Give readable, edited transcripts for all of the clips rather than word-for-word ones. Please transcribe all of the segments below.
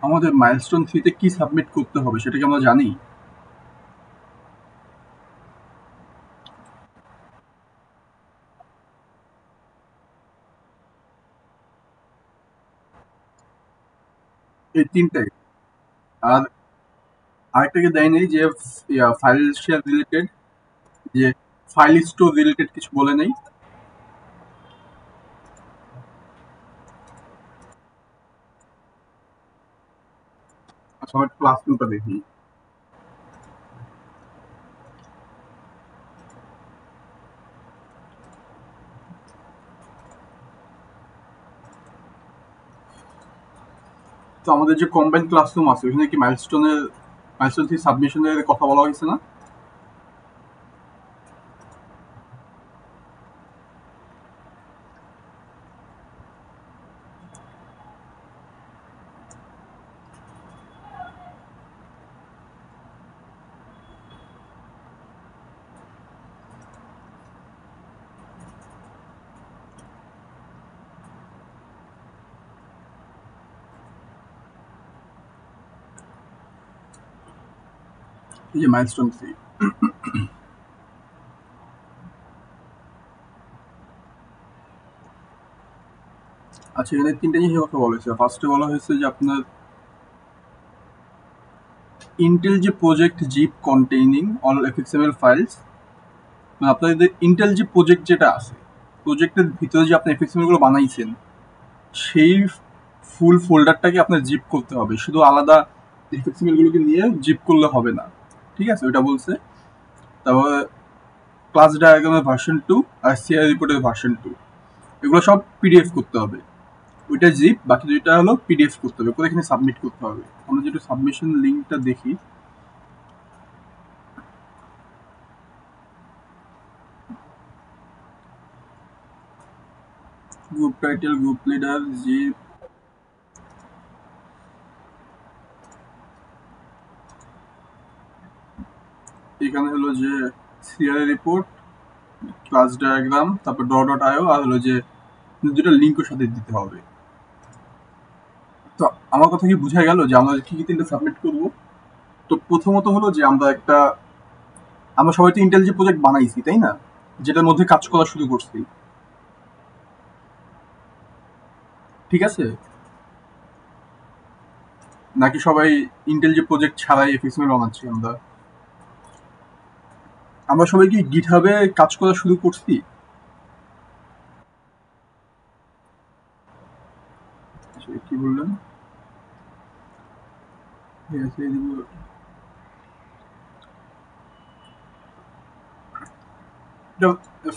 আমাদের মাইলস্টোন 3 তে কি সাবমিট করতে হবে সেটা কি আমরা জানি? এই তিনটাই। আর আরেকটা কি দেয় নেই যে ফাইল শেয়ার রিলেটেড, যে ফাইল স্টোর রিলেটেড কিছু বলে নেই? আচ্ছা, আমার ক্লাসরুমটা দেখি। তো আমাদের যে কম্বাইন ক্লাসরুম আছে ওখানে কি মাইলস্টোন 3 সাবমিশনের কথা বলা হয়েছে না? এই যে মাইলস্টোন 3। আচ্ছা, এখানে তিনটা জিনিসের কথা বলা হয়েছে। ফার্স্টে বলা হয়েছে যে আপনার ইন্টেল যে project zip containing all FXML files, মানে আপনাদের ইন্টেল যে প্রজেক্ট যেটা আছে, প্রজেক্টের ভিতরে যে আপনি এফএক্সএমএল গুলো বানাইছেন সেই ফুল ফোল্ডারটাকে আপনার জিপ করতে হবে, শুধু আলাদা এফএক্সএমএল গুলোকে নিয়ে জিপ করলে হবে না। ঠিক আছে, ওইটা বলছে। তারপর ক্লাস ডায়াগ্রামের ভার্সন 2 আর সিআই রিপোর্টের ভার্সন 2 এগুলো সব পিডিএফ করতে হবে। ওইটা জিপ, বাকি দুইটা হলো পিডিএফ করতে হবে, করে এখানে সাবমিট করতে হবে। আমরা যেটা সাবমিশন লিঙ্কটা দেখি, group title, group leader, zip, এখানে হলো যে সিআই রিপোর্ট, ক্লাস ডায়াগ্রাম, তারপর ডট আইও, আর হলো যে দুটো লিঙ্কের সাথে দিতে হবে। তো আমার কথা কি বোঝা গেল যে আমরা কি কি তিনটা সাবমিট করব? তো প্রথমত হলো যে আমরা সবাই তো ইন্টেল যে প্রজেক্ট বানাইছি, তাই না, যেটার মধ্যে কাজ করা শুরু করছি, ঠিক আছে? নাকি সবাই ইন্টেল যে প্রজেক্ট ছাড়াই এফএক্সএমএল বানাচ্ছি আমরা? আমরা সবাই কি গিটহাবে কাজ করা শুরু করছি? আচ্ছা, কি বললেন?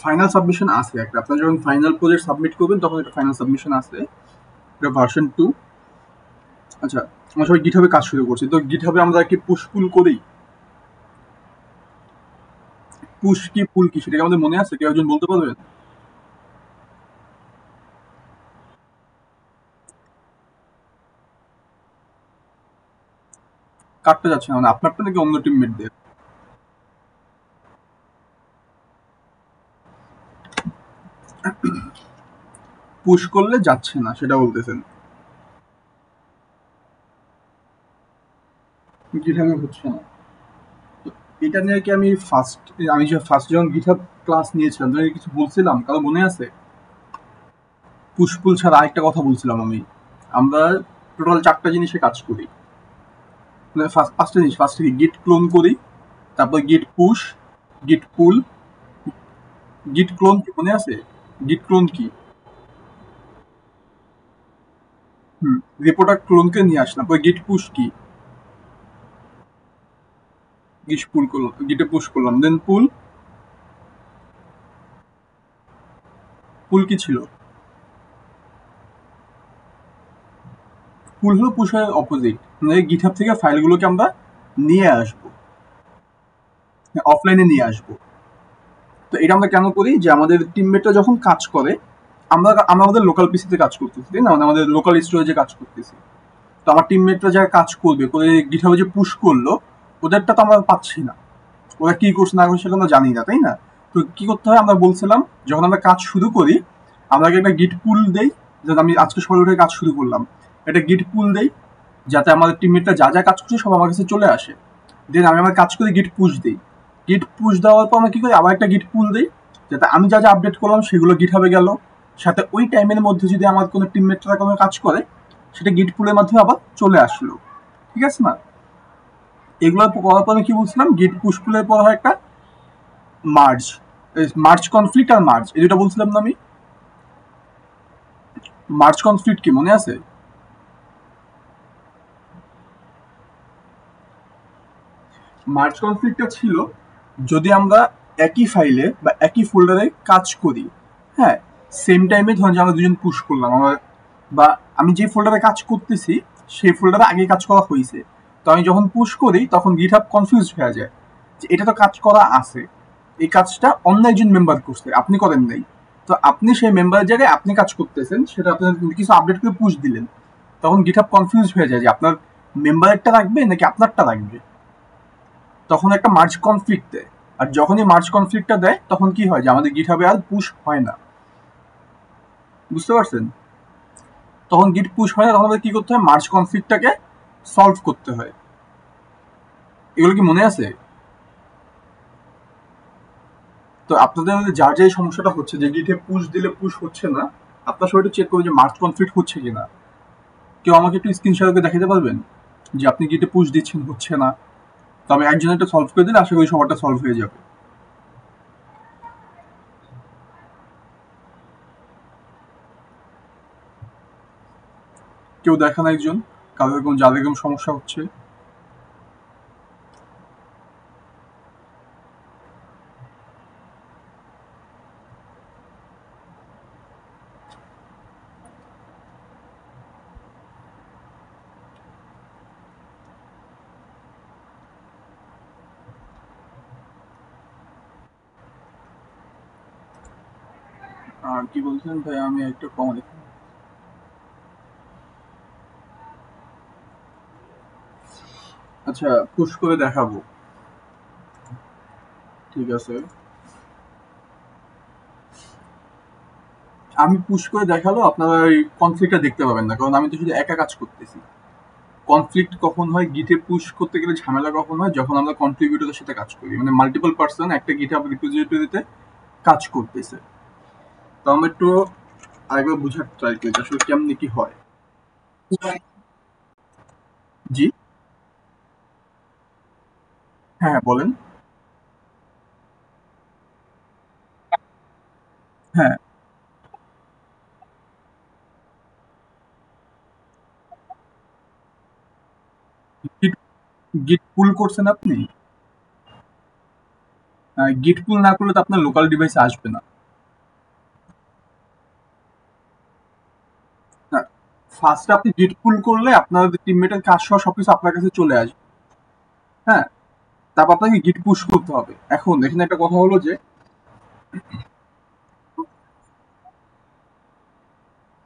ফাইনাল সাবমিশন আছে একটা, আপনার যখন ফাইনাল প্রজেক্ট সাবমিট করবেন তখন একটা ফাইনাল সাবমিশন আছে, এটা ভার্সন 2। আচ্ছা, আমরা সবাই গিটহাবে কাজ শুরু করছি, তো গিটহাবে আমরা কি পুশ পুল করি? পুশ কি পুল কি সেটা কি আমাদের মনে আছে? কেউ একজন বলতে পারবেন? কাটতে যাচ্ছে না মানে আপনারটা নাকি অন্য টিমমেটদের? পুশ করলে যাচ্ছে না সেটা বলতেছেন? গিটহাবে হচ্ছে না। তো এটা নিয়ে কি আমি যে ফার্স্ট যখন গিটহাব ক্লাস নিয়েছিলাম তখন কিছু বলছিলাম, কারো মনে আছে? পুশ পুল ছাড়া আরেকটা কথা বলছিলাম আমি। আমরা টোটাল 4টা জিনিসে কাজ করি, মানে পাঁচটা জিনিস। ফার্স্ট থেকে গিট ক্লোন করি, তারপর গিট পুশ, গিট পুল, গিট ক্লোন কি মনে আছে? গিট ক্লোন কি? রিপোর্টার ক্লোনকে নিয়ে আসলাম। পরে গিট পুশ কি? গিট পুল করলাম, গিটে পুশ করলাম, দেন পুল। পুল কি ছিল? পুল হলো পুশের অপোজিট, মানে গিটহাব থেকে ফাইলগুলোকে আমরা নিয়ে আসবো, অফলাইনে নিয়ে আসবো। তো এটা আমরা কেন করি, যে আমাদের টিমমেটরা যখন কাজ করে, আমরা আমাদের লোকাল পিসিতে কাজ করতেছি, তাই না, মানে আমাদের লোকাল স্টোরেজে কাজ করতেছি। তো আমার টিমমেটরা যারা কাজ করবে করে গিটহাবে যে পুশ করলো, ওদেরটা তো আমরা পাচ্ছি না, ওরা কি করছে না করছে সেটা আমরা জানি না, তাই না? তো কি করতে হয়, আমরা বলছিলাম যখন আমরা কাজ শুরু করি আমরা একটা গিট পুল দেই, যেটা আমি আজকে সকালে উঠে কাজ শুরু করলাম, একটা গিট পুল দেই, যাতে আমাদের টিমমেটরা যা যা কাজ করছে সব আমার কাছে চলে আসে। দেন আমি আমার কাজ করে গিট পুশ দিই। গিট পুশ দেওয়ার পর আমরা কি করি, আবার একটা গিট পুল দিই, যাতে আমি যা যা আপডেট করলাম সেগুলো গিট হবে গেল। সাথে ওই টাইমের মধ্যে যদি আমার কোনো টিমমেটরা কোনো কাজ করে সেটা গিট পুলের মাধ্যমে আবার চলে আসলো। ঠিক আছে না? এগুলো করার পর আমি কি বলছিলাম, গিট পুশ পুলের পর হয় একটা মার্জ, মার্জ কনফ্লিক্ট আর মার্জ, এই দুটো বলছিলাম না আমি? মার্জ কনফ্লিক্ট কি মনে আছে? মার্জ কনফ্লিক্টটা ছিল যদি আমরা একই ফাইলে বা একই ফোল্ডারে কাজ করি, হ্যাঁ, সেম টাইমে ধরুন যে আমরা দুজন পুশ করলাম, আমার বা আমি যে ফোল্ডারে কাজ করতেছি সেই ফোল্ডারে আগে কাজ করা হয়েছে, তো আমি যখন পুশ করি তখন গিটহাব কনফিউজ হয়ে যায় যে এটা তো কাজ করা আছে, এই কাজটা অন্য একজন মেম্বার করছে, আপনি করেন নাই। তো আপনি সেই মেম্বারের জায়গায় আপনি কাজ করতেছেন, সেটা আপনার কিছু আপডেট করে পুশ দিলেন, তখন গিটহাব কনফিউজ হয়ে যায় যে আপনার মেম্বারেরটা রাখবে নাকি আপনারটা রাখবে। তখন একটা মার্জ কনফ্লিক্ট দেয়। আর যখনই মার্জ কনফ্লিক্টটা দেয় তখন কি হয় যে আমাদের গিটহাবে আর পুশ হয় না। বুঝতে পারছেন? তখন গিট পুশ হয় না, তখন আমাদের কি করতে হয়, মার্জ কনফ্লিক্টটাকে সলভ করতে হয়। এগুলো কি মনে আছে? তো আপনাদের মধ্যে যার যে সমস্যাটা হচ্ছে যে গিটে পুশ দিলে পুশ হচ্ছে না, আপনার সবাই একটু চেক করবেন যে মার্জ কনফ্লিক্ট হচ্ছে কিনা। কেউ আমাকে একটু স্ক্রিনশট করে দেখাতে পারবেন যে আপনি গিটে পুশ দিচ্ছেন, হচ্ছে না? তবে একজন একটা সলভ করে দিলে আশা করি সবারটা সলভ হয়ে যাবে। কেউ দেখান একজন, কারো এরকম যাদের এরকম সমস্যা হচ্ছে। আর কি বলছেন ভাই, আমি একটু কম দেখি। আচ্ছা, পুশ করে দেখাবো, ঠিক আছে। আমি পুশ করে দেখালো আপনারা এই কনফ্লিক্টটা দেখতে পাবেন না, কারণ আমি তো শুধু একা কাজ করতেছি। কনফ্লিক্ট কখন হয়, গিটে পুশ করতে গেলে ঝামেলা কখন হয়, যখন আমরা কন্ট্রিবিউটরের সাথে কাজ করি, মানে মাল্টিপল পার্সন একটা গিটহাব রিপোজিটরিতে কাজ করতেছে। তো আমরা একটু আরেকবার বুঝার ট্রাই করি আসলে কেমনি কি হয়। জি, হ্যাঁ হ্যাঁ বলেন। হ্যাঁ, গিট গিট পুল করছেন আপনি? গিট পুল না করলে তো আপনার লোকাল ডিভাইসে আসবে না। ফার্স্ট আপনি গিট পুল করলে আপনার টিমমেটের কাজ সহ সবকিছু আপনার কাছে চলে আসবে। হ্যাঁ, তারপর আপনাকে গিট পুশ করতে হবে। এখন এখানে একটা কথা হলো যে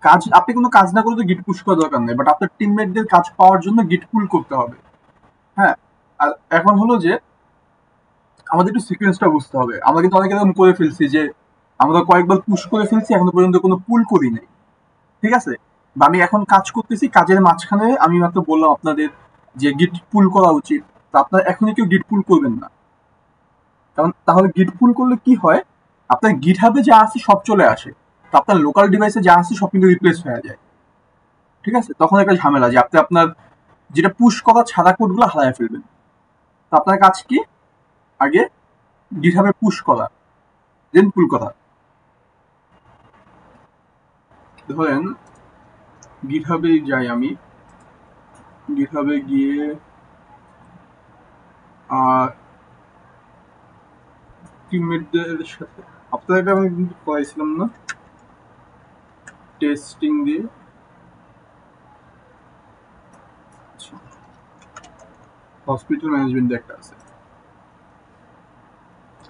কাজ, আপনি কোনো কাজ না করলে তো গিট পুশ করার দরকার নেই, বাট আপনার টিমমেটদের কাজ পাওয়ার জন্য গিট পুল করতে হবে। হ্যাঁ, আর এখন হলো যে আমাদের একটু সিকোয়েন্সটা বুঝতে হবে। আমরা কিন্তু অনেক এরকম করে ফেলছি যে আমরা কয়েকবার পুশ করে ফেলছি, এখনো পর্যন্ত কোনো পুল করি নাই। ঠিক আছে? বা আমি এখন কাজ করতেছি, কাজের মাঝখানে আমি মাত্র বললাম আপনাদের যে গিট পুল করা উচিত, তো আপনারা এখনই কেউ গিট পুল করবেন না। কারণ তাহলে গিট পুল করলে কি হয়, আপনার গিট হাবে যা আছে সব চলে আসে, তো আপনার লোকাল ডিভাইসে যা আছে সব কিন্তু রিপ্লেস হয়ে যায়। ঠিক আছে? তখন একটা ঝামেলা যে আপনি আপনার যেটা পুশ করা ছাড়া কোডগুলো হারায় ফেলবেন। তো আপনার কাজ কি, আগে গিটহাবে পুশ করা, দেন পুল করা। ধরেন গিটহাবে যাই আমি, গিটহাবে গিয়ে টিমমেটদের সাথে আপনাদের আমি কিন্তু করাইছিলাম না টেস্টিং দিয়ে। হসপিটাল ম্যানেজমেন্ট একটা আছে।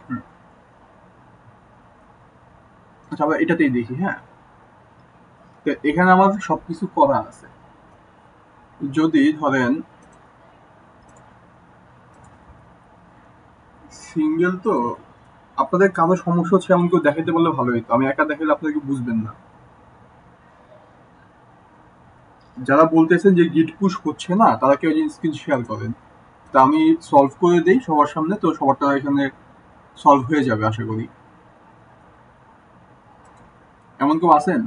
হুম। আচ্ছা, আমরা এটাতেই দেখি। হ্যাঁ, তো এখানে আমাদের সবকিছু করা আছে। যদি ধরেন সিঙ্গেল, তো আপনাদের কারো সমস্যা হচ্ছে এমন কেউ দেখাইতে বললে ভালো হতো, আমি একা দেখালে আপনাদের বুঝবেন না। যারা বলতেছেন যে গিট পুশ হচ্ছে না তারা কেউ স্ক্রিন শেয়ার করেন, তা আমি সলভ করে দেই সবার সামনে, তো সবারটা এখানে সলভ হয়ে যাবে আশা করি। এমন কেউ আছেন?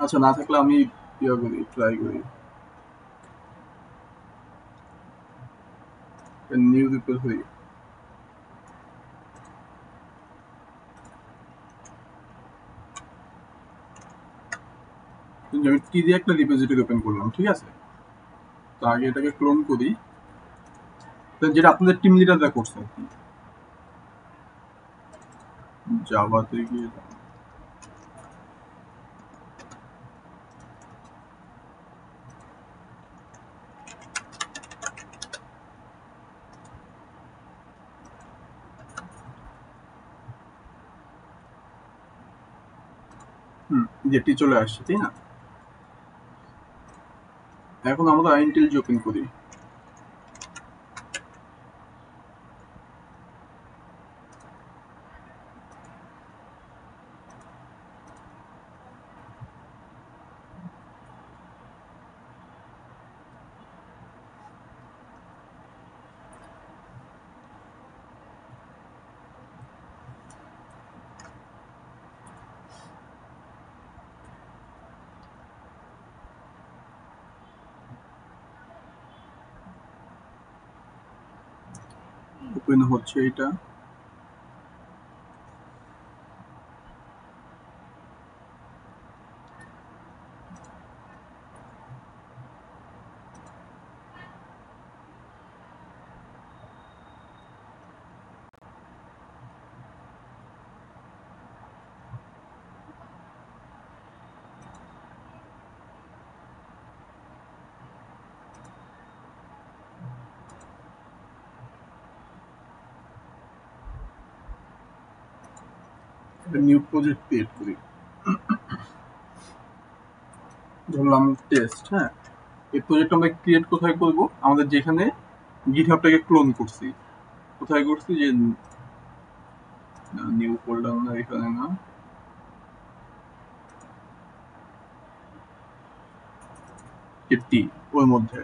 আচ্ছা, না থাকলে আমি ইয়ে করি, ট্রাই করি। নিউ রিপোর্ট হই। আমি টি দিয়ে একটা রিপোজিটরি ওপেন করলাম, ঠিক আছে? তো আগে এটাকে ক্লোন করি, তো যেটা আপনাদের টিম লিডাররা করছে আর কি। জাভাতে গিয়ে যেটি চলে আসছে, তাই না? এখন আমরা আইনটেলজি ওপেন করি। ওপেন হচ্ছে এটা। নিউ প্রজেক্ট ক্রিয়েট করি, ধরলাম টেস্ট। হ্যাঁ, এই প্রজেক্ট আমরা ক্রিয়েট কোথায় করব? আমাদের যেখানে গিটহাবটাকে ক্লোন করছি, কোথায় করছি যে নিউ ফোল্ডার না, এখানে না, টি ওর মধ্যে।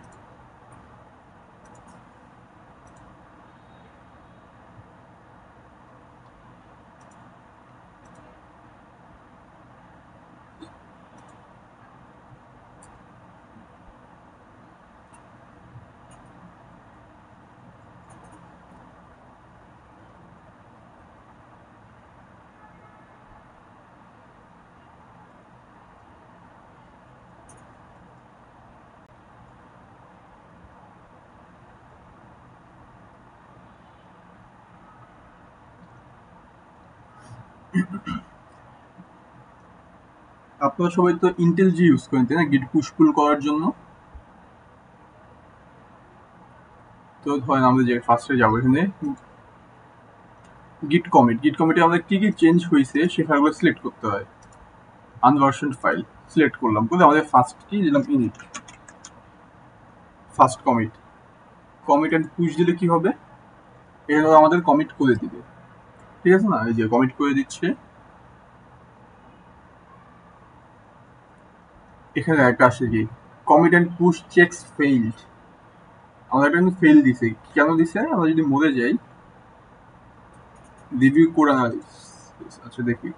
আপনারা সবাই তো ইন্টেল জি ইউজ করেন, তাই না, গিট পুশ পুল করার জন্য? তো ধরেন আমরা যে ফার্স্টে যাবো এখানে গিট কমিট, গিট কমিটে আমাদের কি কি চেঞ্জ হয়েছে সে ফাইলগুলো সিলেক্ট করতে হয়। আনভার্সন ফাইল সিলেক্ট করলাম, কিন্তু আমাদের ফার্স্ট কি দিলাম, init first commit. Commit and push দিলে কি হবে, এটা আমাদের কমিট করে দিবে, ঠিক আছে না? এই যে কমিট করে দিচ্ছে। এখানে একটা আসে কি, commit and push checks failed. আমাদের একটা কিন্তু ফেল দিছে, কেন দিছে? আমরা যদি মরে যাই, রিভিউ কোড অ্যানালিসিস, আচ্ছা দেখি,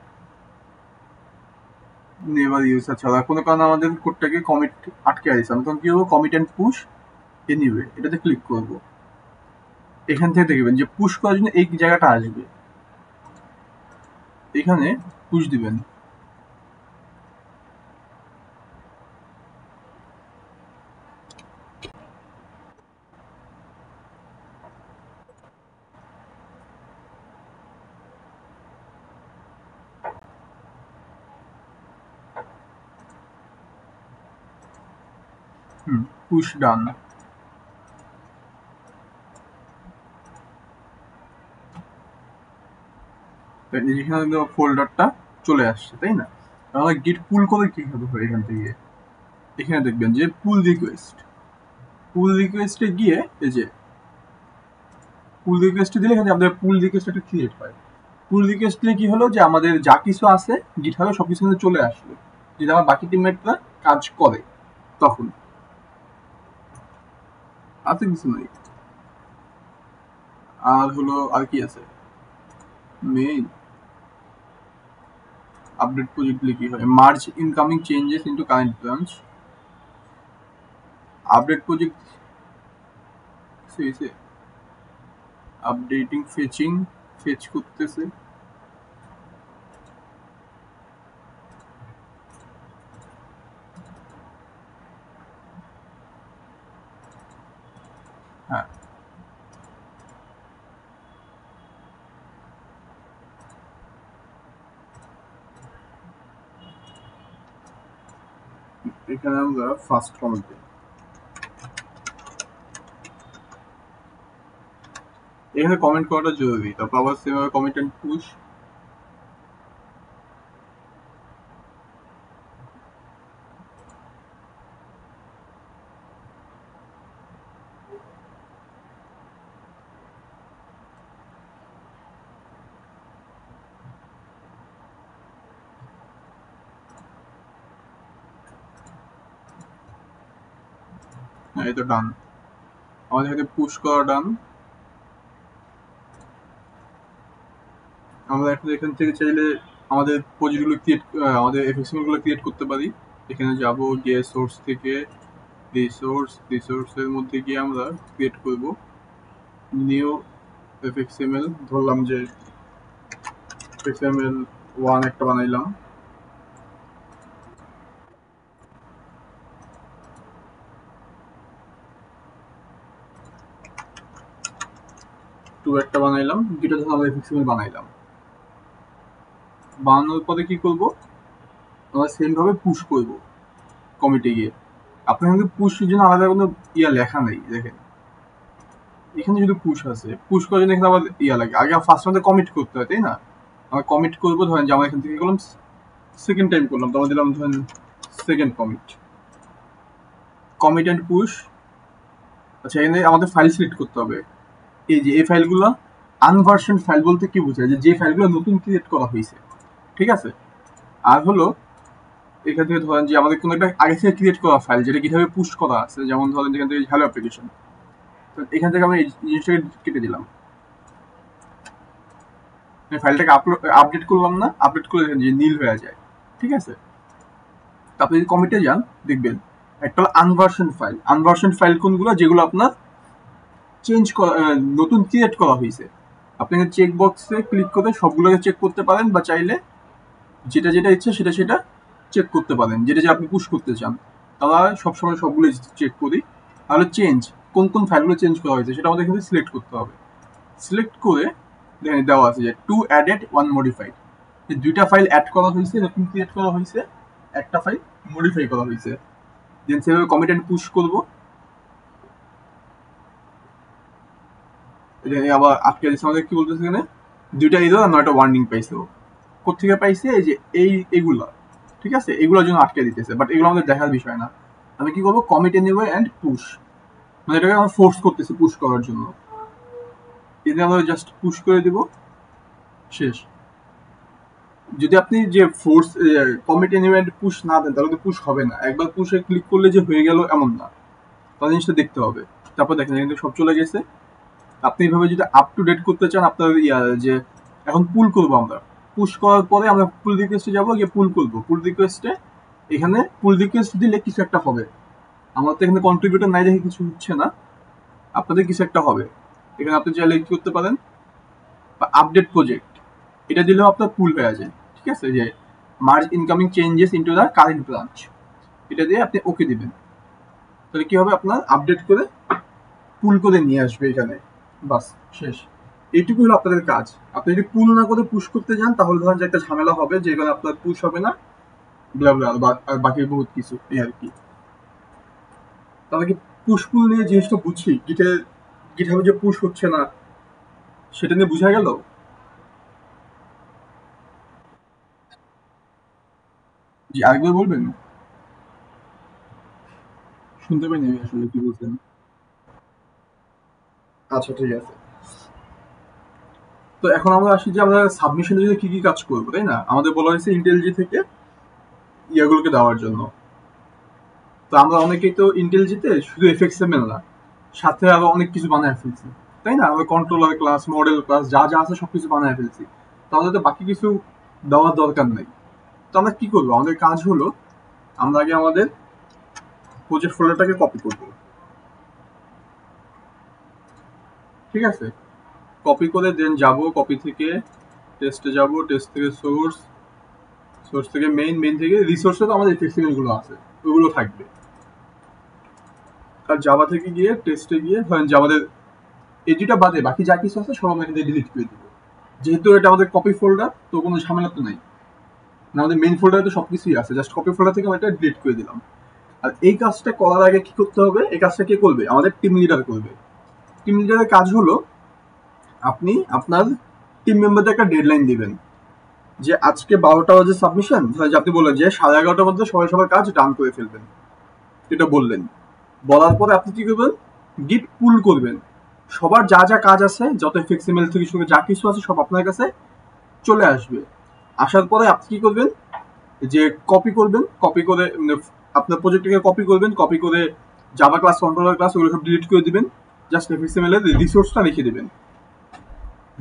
নেভার ইউজ। আচ্ছা, কোনো কারণে আমাদের কোডটাকে কমিট আটকে দিছে, আমি তখন কি করবো, কমিট অ্যান্ড পুশ এনিওয়ে এটাতে ক্লিক করব। এখান থেকে দেখবেন যে পুশ করার জন্য এই জায়গাটা আসবে, এখানে পুশ দিবেন। পুশ ডান। এখানে ফোল্ডারটা চলে আসছে, তাই না? আমরা গিট পুল করে কি হবে এখান থেকে, এখানে দেখবেন যে পুল রিকোয়েস্ট, পুল রিকোয়েস্টে গিয়ে এই যে পুল রিকোয়েস্ট দিলে এখানে আমাদের পুল রিকোয়েস্ট একটা ক্রিয়েট হয়। পুল রিকোয়েস্ট দিলে কি হলো যে আমাদের যা কিছু আছে গিটহাবে সব কিছু চলে আসলো, যেটা আমার বাকি টিমমেটরা কাজ করে তখন। আর তো কিছু নেই। আর হলো আর কি আছে মেইন আপডেট প্রজেক্ট দিলে কি হয়, merge incoming changes into current branch. Update project updating fetching, fetch করতেছে। হ্যাঁ, এখানে আমরা ফার্স্ট কমেন্ট দিই। এখানে কমেন্ট করাটা জরুরি, তারপর আবার সেভাবে কমেন্ট এন্ড পুশ। হ্যাঁ, এটা ডান, আমাদের এখানে পুশ করা ডান। আমরা এখন এখান থেকে চাইলে আমাদের প্রজেক্টগুলো ক্রিয়েট, আমাদের এফএক্সএমএল গুলো ক্রিয়েট করতে পারি। এখানে যাব গিয়ে সোর্স থেকে রিসোর্সের মধ্যে গিয়ে আমরা ক্রিয়েট করব নিউ এফএক্সএমএল। ধরলাম যে এফএক্সএমএল 1 একটা বানাইলাম, টু একটা বানাইলাম, দুটো ধরুন আমরা এফএক্সএমএল বানাইলাম। বানানোর পরে কি করব, আমরা সেম ভাবে পুশ করব কমিটে গিয়ে। আপনার কিন্তু পুশ জন্য আলাদা কোনো লেখা নেই, দেখেন এখানে যদি পুশ আছে, পুশ করার জন্য এখানে আবার লাগে, আগে ফার্স্ট আমাদের কমিট করতে হয়, তাই না? আমরা কমিট করবো, ধরেন যে আমরা এখান থেকে করলাম সেকেন্ড টাইম করলাম, তো আমরা দিলাম ধরেন second commit, commit and push. আচ্ছা, এখানে আমাদের ফাইল সিলেক্ট করতে হবে। এই যে এই ফাইলগুলো আনভার্সন ফাইল বলতে কি বোঝায়, যে ফাইলগুলো নতুন ক্রিয়েট করা হয়েছে, ঠিক আছে? আর হলো এখান থেকে ধরেন যে আমাদের কোনো একটা আগে থেকে ক্রিয়েট করা ফাইল যেটা কিভাবে পুশ করা আছে, যেমন ধরেন এখান থেকে হ্যালো অ্যাপ্লিকেশন, তো এখান থেকে আমি এই জিনিসটাকে কেটে দিলাম, ফাইলটাকে আপডেট করলাম না, আপডেট করে দেখেন যে নীল হয়ে যায়, ঠিক আছে? আপনি যদি কমিটে যান দেখবেন একটা আনভার্সন ফাইল। আনভার্সন ফাইল কোনগুলো, যেগুলো আপনার চেঞ্জ করা, নতুন ক্রিয়েট করা হয়েছে। আপনি চেক বক্সে ক্লিক করে সবগুলোকে চেক করতে পারেন, বা চাইলে যেটা যেটা ইচ্ছে সেটা সেটা চেক করতে পারেন, যেটা যে আপনি পুশ করতে চান। তারা সবসময় সবগুলো চেক করি। তাহলে চেঞ্জ কোন কোন ফাইলগুলো চেঞ্জ করা হয়েছে সেটা আমাদের কিন্তু সিলেক্ট করতে হবে। সিলেক্ট করে দেওয়া আছে যে টু অ্যাডেড ওয়ান মডিফাইড, দুইটা ফাইল অ্যাড করা হয়েছে, নতুন ক্রিয়েট করা হয়েছে, একটা ফাইল মডিফাই করা হয়েছে। দেন সেভাবে কমিট এন্ড পুশ করবো। আবার আটকে দিচ্ছে আমাদের, কি বলতেছে এখানে দুইটা এরর, আমরা একটা ওয়ার্নিং পাইছে। কোথেকে পাইছে, এই যে এইগুলা, ঠিক আছে? এগুলোর জন্য আটকে দিতেছে, বাট এগুলো আমাদের দেখার বিষয় না। আমি কি করবো, কমিট এনিওয়ে এন্ড পুশ, মানে এটাকে আমরা ফোর্স করতেছি পুশ করার জন্য। এতে আমরা জাস্ট পুশ করে দিব, শেষ। যদি আপনি যে force commit anyway and push না দেন, তাহলে তো পুশ হবে না। একবার পুশে ক্লিক করলে যে হয়ে গেল এমন না, তাহলে জিনিসটা দেখতে হবে। তারপর দেখেন কিন্তু সব চলে গেছে। আপনি এইভাবে যদি আপ টু ডেট করতে চান আপনার যে এখন পুল করবো আমরা, পুশ করার পরে আমরা পুল রিকোয়েস্টে যাবো, গিয়ে পুল করবো। পুল রিকোয়েস্টে এখানে পুল রিকোয়েস্ট দিলে কিছু একটা হবে। আমার তো এখানে কন্ট্রিবিউটর নাই দেখে কিছু হচ্ছে না, আপনাদের কিছু একটা হবে। এখানে আপনি চাইলে কি করতে পারেন, আপডেট প্রজেক্ট এটা দিলেও আপনার পুল হয়ে যায়, ঠিক আছে? যে merge incoming changes into the current branch, এটা দিয়ে আপনি ওকে দিবেন। তাহলে কি হবে, আপনার আপডেট করে পুল করে নিয়ে আসবে এখানে, বাস শেষ। এইটুকু হলো আপনাদের কাজ। আপনি যদি পুল না করে পুশ করতে যান, তাহলে ধরেন যে একটা ঝামেলা হবে, যে এখানে আপনার পুশ হবে না, আর বাকি বহুত কিছু, এই আর কি। তাহলে কি পুশ পুল নিয়ে জিনিসটা বুঝি, গিটহাবে যে পুশ হচ্ছে না সেটা নিয়ে বোঝা গেল। জি, আরেকবার বলবেন, শুনতে পাইনি আমি আসলে কি বলছেন। আচ্ছা, ঠিক আছে। তো এখন আমরা আসি যে আমরা সাবমিশনের জন্য কি কি কাজ করবো, তাই না? আমাদের বলা হয়েছে ইন্টেলজি থেকে ইয়াগুলোকে দেওয়ার জন্য। তো আমরা অনেকেই তো ইন্টেলজিতে শুধু এফএক্সএমএল না, সাথে আরো অনেক কিছু বানায় ফেলছি, তাই না? আমরা কন্ট্রোলার ক্লাস, মডেল ক্লাস, যা যা আছে সবকিছু বানায় ফেলছি। তো আমাদের তো বাকি কিছু দেওয়ার দরকার নেই। তো আমরা কি করবো? আমাদের কাজ হলো আমরা আগে আমাদের প্রজেক্ট ফোল্ডারটাকে কপি করবো, ঠিক আছে? কপি করে দেন যাব, কপি থেকে টেস্টে যাব, টেস্ট থেকে সোর্স, সোর্স থেকে মেইন, মেইন থেকে রিসোর্সে তো আমাদের এফএক্সএমএল গুলো আছে, ওগুলো থাকবে। আর জাভা থেকে গিয়ে টেস্টে গিয়ে ধরেন যে আমাদের এই দুইটা বাদে বাকি যা কিছু আছে সব আমরা এখান থেকে ডিলিট করে দিব। যেহেতু এটা আমাদের কপি ফোল্ডার, তো কোনো ঝামেলা তো নাই। আমাদের মেইন ফোল্ডারে তো সবকিছুই আছে, জাস্ট কপি ফোল্ডার থেকে আমরা এটা ডিলিট করে দিলাম। আর এই কাজটা করার আগে কি করতে হবে? এই কাজটা কে করবে? আমাদের টিম লিডার করবে। টিম লিডারের কাজ হলো আপনি আপনার টিম মেম্বারদের একটা ডেডলাইন দিবেন যে আজকে 12টা বাজে সাবমিশন, যে আপনি বললেন যে 11:30টার মধ্যে সবাই সবার কাজ ডান করে ফেলবেন, এটা বললেন। বলার পরে আপনি কি করবেন? গিট পুল করবেন। সবার যা যা কাজ আছে, যত এফএক্সএমএল থেকে শুরু যা কিছু আছে সব আপনার কাছে চলে আসবে। আসার পরে আপনি কি করবেন? যে কপি করবেন, কপি করে আপনার প্রজেক্টটাকে কপি করবেন, কপি করে জাভা ক্লাস, কন্ট্রোলার ক্লাস ওগুলো সব ডিলিট করে দিবেন, জাস্ট এফএক্সএমএল এর রিসোর্সটা লিখে দিবেন।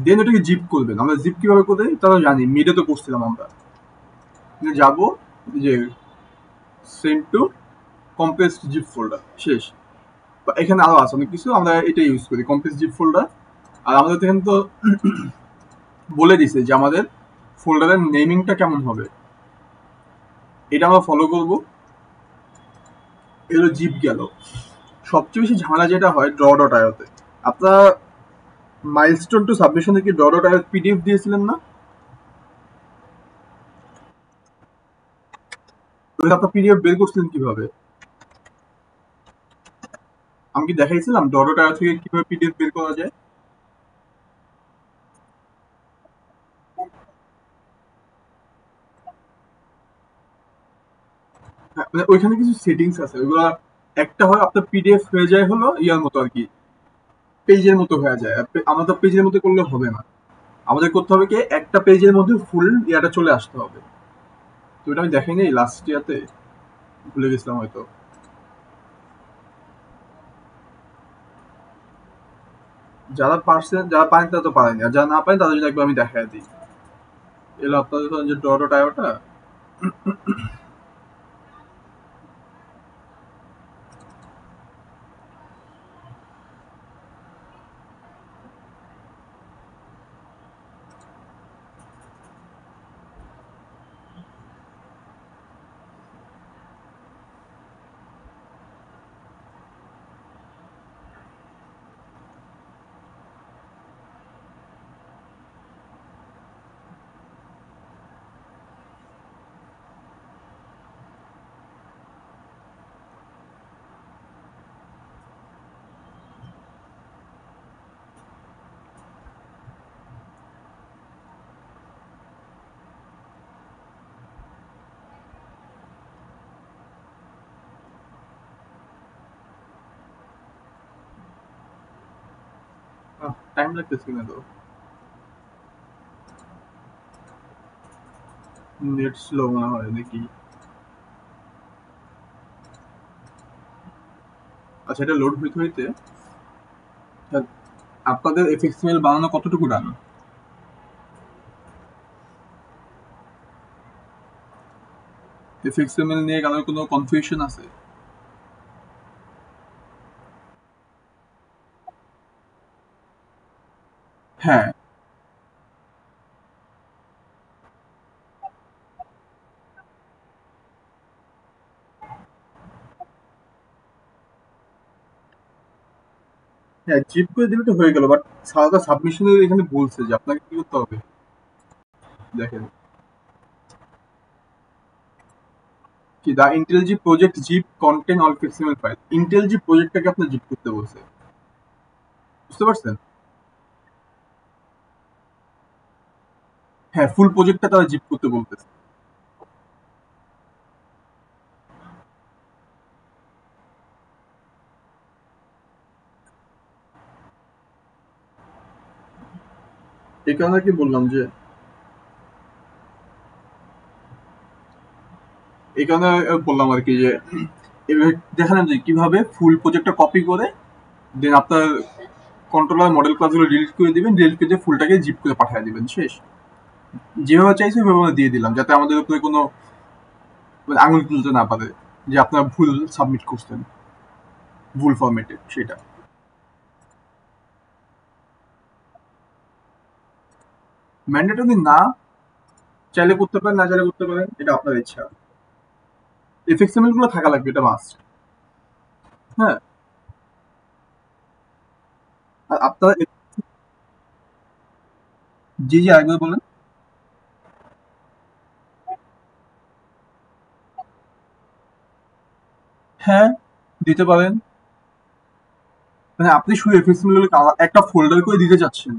দেন ওটাকে জিপ করবেন। আমরা জিপ কিভাবে করে তারা জানি, মিডে তো করছিলাম আমরা। যাব যে send to compressed zip folder, শেষ। এখানে আরো আছে অনেক কিছু, আমরা এটা ইউজ করি কম্প্রেসড জিপ ফোল্ডার। আর আমাদের এখানে তো বলে দিছে যে আমাদের ফোল্ডারের নেমিংটা কেমন হবে, এটা আমরা ফলো করবো। এগুলো জিপ গেল। সবচেয়ে বেশি ঝামেলা যেটা হয় ড্র ডট আয়োতে। আপনার মাইলস্টোন টু সাবমিশনে কি ডট আই পিডিএফ দিয়েছিলেন না? আপনার পিডিএফ বের করছিলেন কিভাবে? আমি কি দেখাইছিলাম ডট আই থেকে কিভাবে পিডিএফ বের করা যায়? হ্যাঁ, মানে ওইখানে কিছু সেটিংস আছে, ওইগুলো একটা হয় আপনার পিডিএফ হয়ে যায় হলো ইয়ার মতো আর কি, পেজের মতো হয়ে যায়। আর আমাদের পেজের মতো করলে হবে না, আমাদের করতে হবে কি একটা পেজের মধ্যে ফুল ইয়াটা চলে আসতে হবে। তো এটা আমি দেখাই নাই লাস্ট ইয়াতে, ভুলে গেছিলাম হয়তো। যারা পারছেন, যারা পারেন তারা তো পারেনি, আর যারা না পারেন তাদের জন্য একবার আমি দেখাই দিই। এলো আপনাদের ধরেন যে ডট আয়োটা। টাইম লাগতেছে না তো, নেট স্লো মনে হয় নাকি? আচ্ছা, এটা লোড হইতে হইতে আপনাদের এফএক্সএমএল বানানো কতটুকু রান? এফএক্সএমএল নিয়ে কারোর কোনো কনফিউশন আছে? হ্যাঁ, হ্যাঁ, জিপ করে দিলে তো হয়ে গেল, বাট সারাটা সাবমিশনের এখানে বলছে যে আপনাকে কি করতে হবে। দেখেন কি, the IntelliJ project zip contain all XML file, IntelliJ প্রজেক্টটাকে আপনার জিপ করতে বলছে, বুঝতে পারছেন? হ্যাঁ, ফুল প্রজেক্টটা তারা জিপ করতে বলতেছে। এই কারণে কি বললাম যে এই কারণে বললাম আর কি যে এভাবে দেখালাম যে কিভাবে ফুল প্রজেক্টটা কপি করে দেন আপনার কন্ট্রোলার মডেল ক্লাসগুলো ডিলিট করে দিবেন, ডিলিট করে দিয়ে ফুলটাকে জিপ করে পাঠিয়ে দিবেন, শেষ। যেভাবে চাইছে ওইভাবে দিয়ে দিলাম, যাতে আমাদের উপরে কোনো মানে আঙুল তুলতে না পারে যে আপনারা ভুল সাবমিট করছেন, ভুল ফরম্যাটে সেটা। ম্যান্ডেটরি না, চাইলে করতে পারেন, না চাইলে করতে পারেন, এটা আপনার ইচ্ছা। এফএক্সএমএল গুলো থাকা লাগবে, এটা মাস্ট। হ্যাঁ। আর আপনার জি জি আরেকবার বলেন। হ্যাঁ, দিতে পারেন। মানে আপনি শুধু এফএক্সএমএল গুলো একটা ফোল্ডার করে দিতে চাচ্ছেন?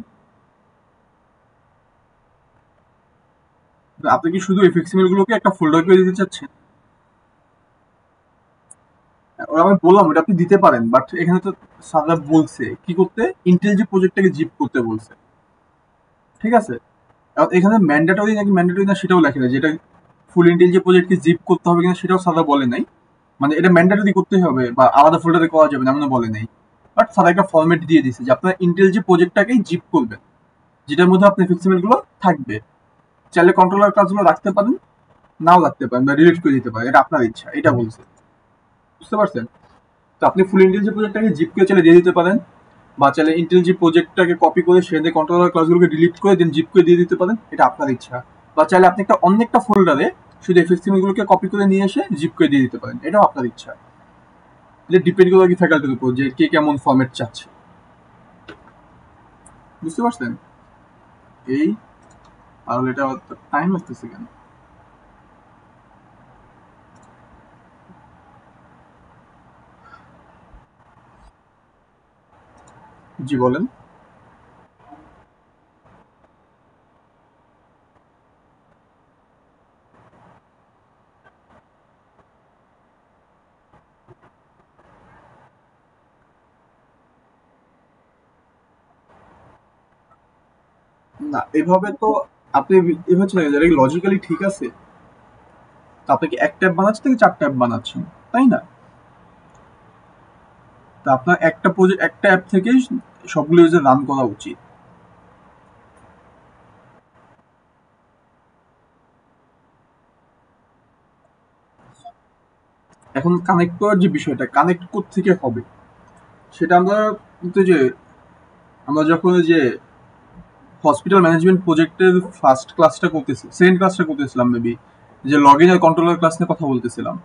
মানে আপনি কি শুধু এফএক্সএমএল গুলোকে একটা ফোল্ডার করে দিতে চাচ্ছেন? ওরা আমি বললাম ওটা আপনি দিতে পারেন, বাট এখানে তো স্যাররা বলছে কি করতে, ইন্টেল যে প্রজেক্টটাকে জিপ করতে বলছে। ঠিক আছে। এখন এখানে ম্যান্ডেটরি নাকি ম্যান্ডেটরি না সেটাও লেখে না, যেটা ফুল ইন্টেল যে প্রজেক্টকে জিপ করতে হবে কিনা সেটাও স্যাররা বলে নাই। মানে এটা ম্যান্ডেটরি করতেই হবে বা আলাদা ফোল্ডারে করা যাবে না এমন বলে নাই। বাট স্যার একটা ফরম্যাট দিয়ে দিছে যে আপনার ইন্টেল যে প্রজেক্টটাকেই জিপ করবেন, যেটার মধ্যে আপনার এফএক্সএমএল গুলো থাকবে। চাইলে কন্ট্রোলার ক্লাসগুলো রাখতে পারেন, নাও রাখতে পারেন বা ডিলিট করে দিতে পারেন, এটা আপনার ইচ্ছা, এটা বলছে। বুঝতে পারছেন? তো আপনি ফুল ইন্টেল যে প্রজেক্টটাকে জিপ করে চাইলে দিয়ে দিতে পারেন, বা চাইলে ইন্টেল যে প্রজেক্টটাকে কপি করে সেখানে কন্ট্রোলার ক্লাসগুলোকে ডিলিট করে দেন জিপ করে দিয়ে দিতে পারেন, এটা আপনার ইচ্ছা। বা চাইলে আপনি একটা অন্য একটা ফোল্ডারে শুধু এফএক্সএমএল গুলোকে কপি করে নিয়ে এসে জিপ করে দিয়ে দিতে পারেন, এটাও আপনার ইচ্ছা। এটা ডিপেন্ড করে কি ফ্যাকাল্টির উপর যে কে কেমন ফরম্যাট চাচ্ছে। বুঝতে পারছেন? এই আর এটা টাইম লাগতেছে কেন? জি বলেন। না এভাবে তো আপনি এভাবে চলে গেছে, এটা কি লজিক্যালি ঠিক আছে? তো আপনি কি এক ট্যাব বানাচ্ছেন নাকি 4 ট্যাব বানাচ্ছেন, তাই না? তো আপনার একটা প্রজেক্ট একটা অ্যাপ থেকেই সবগুলো ইউজার রান করা উচিত। এখন কানেক্ট করার যে বিষয়টা, কানেক্ট থেকে হবে সেটা আমরা কিন্তু যে আমরা যখন ওই যে হসপিটাল ম্যানেজমেন্ট প্রজেক্টের ফার্স্ট ক্লাসটা করতেছি, সেকেন্ড ক্লাসটা করতেছিলাম মেবি, যে লগ ইন আর কন্ট্রোলার ক্লাস নিয়ে কথা বলতেছিলাম,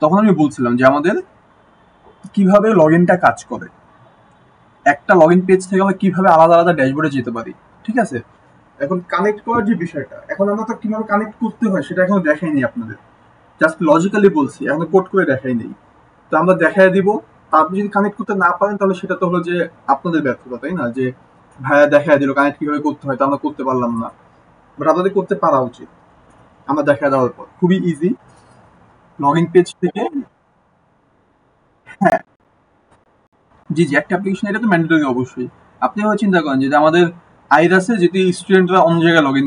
তখন আমি বলছিলাম যে আমাদের কিভাবে লগ ইনটা কাজ করে, একটা লগ ইন পেজ থেকে আমরা কিভাবে আলাদা আলাদা ড্যাশবোর্ডে যেতে পারি। ঠিক আছে। এখন কানেক্ট করার যে বিষয়টা, এখন আমরা তো কিভাবে কানেক্ট করতে হয় সেটা এখনো দেখাইনি আপনাদের, জাস্ট লজিক্যালি বলছি, এখনো কোড করে দেখাই নেই। তো আমরা দেখাই দিব। তা আপনি যদি কানেক্ট করতে না পারেন তাহলে সেটা তো হলো যে আপনাদের ব্যর্থতা, তাই না? যে ভাইয়া দেখাই দিল কানেক্ট কিভাবে করতে হয়, তা আমরা করতে পারলাম না। বাট আপনাদের করতে পারা উচিত। আমরা দেখা দেওয়ার পর খুবই ইজি, লগ ইন পেজ থেকে। হ্যাঁ, জি জি একটা অ্যাপ্লিকেশন, এটা তো ম্যান্ডেটরি অবশ্যই। আপনি এবার চিন্তা করেন যে আমাদের আইরাসে যদি স্টুডেন্টরা অন্য জায়গায় লগ ইন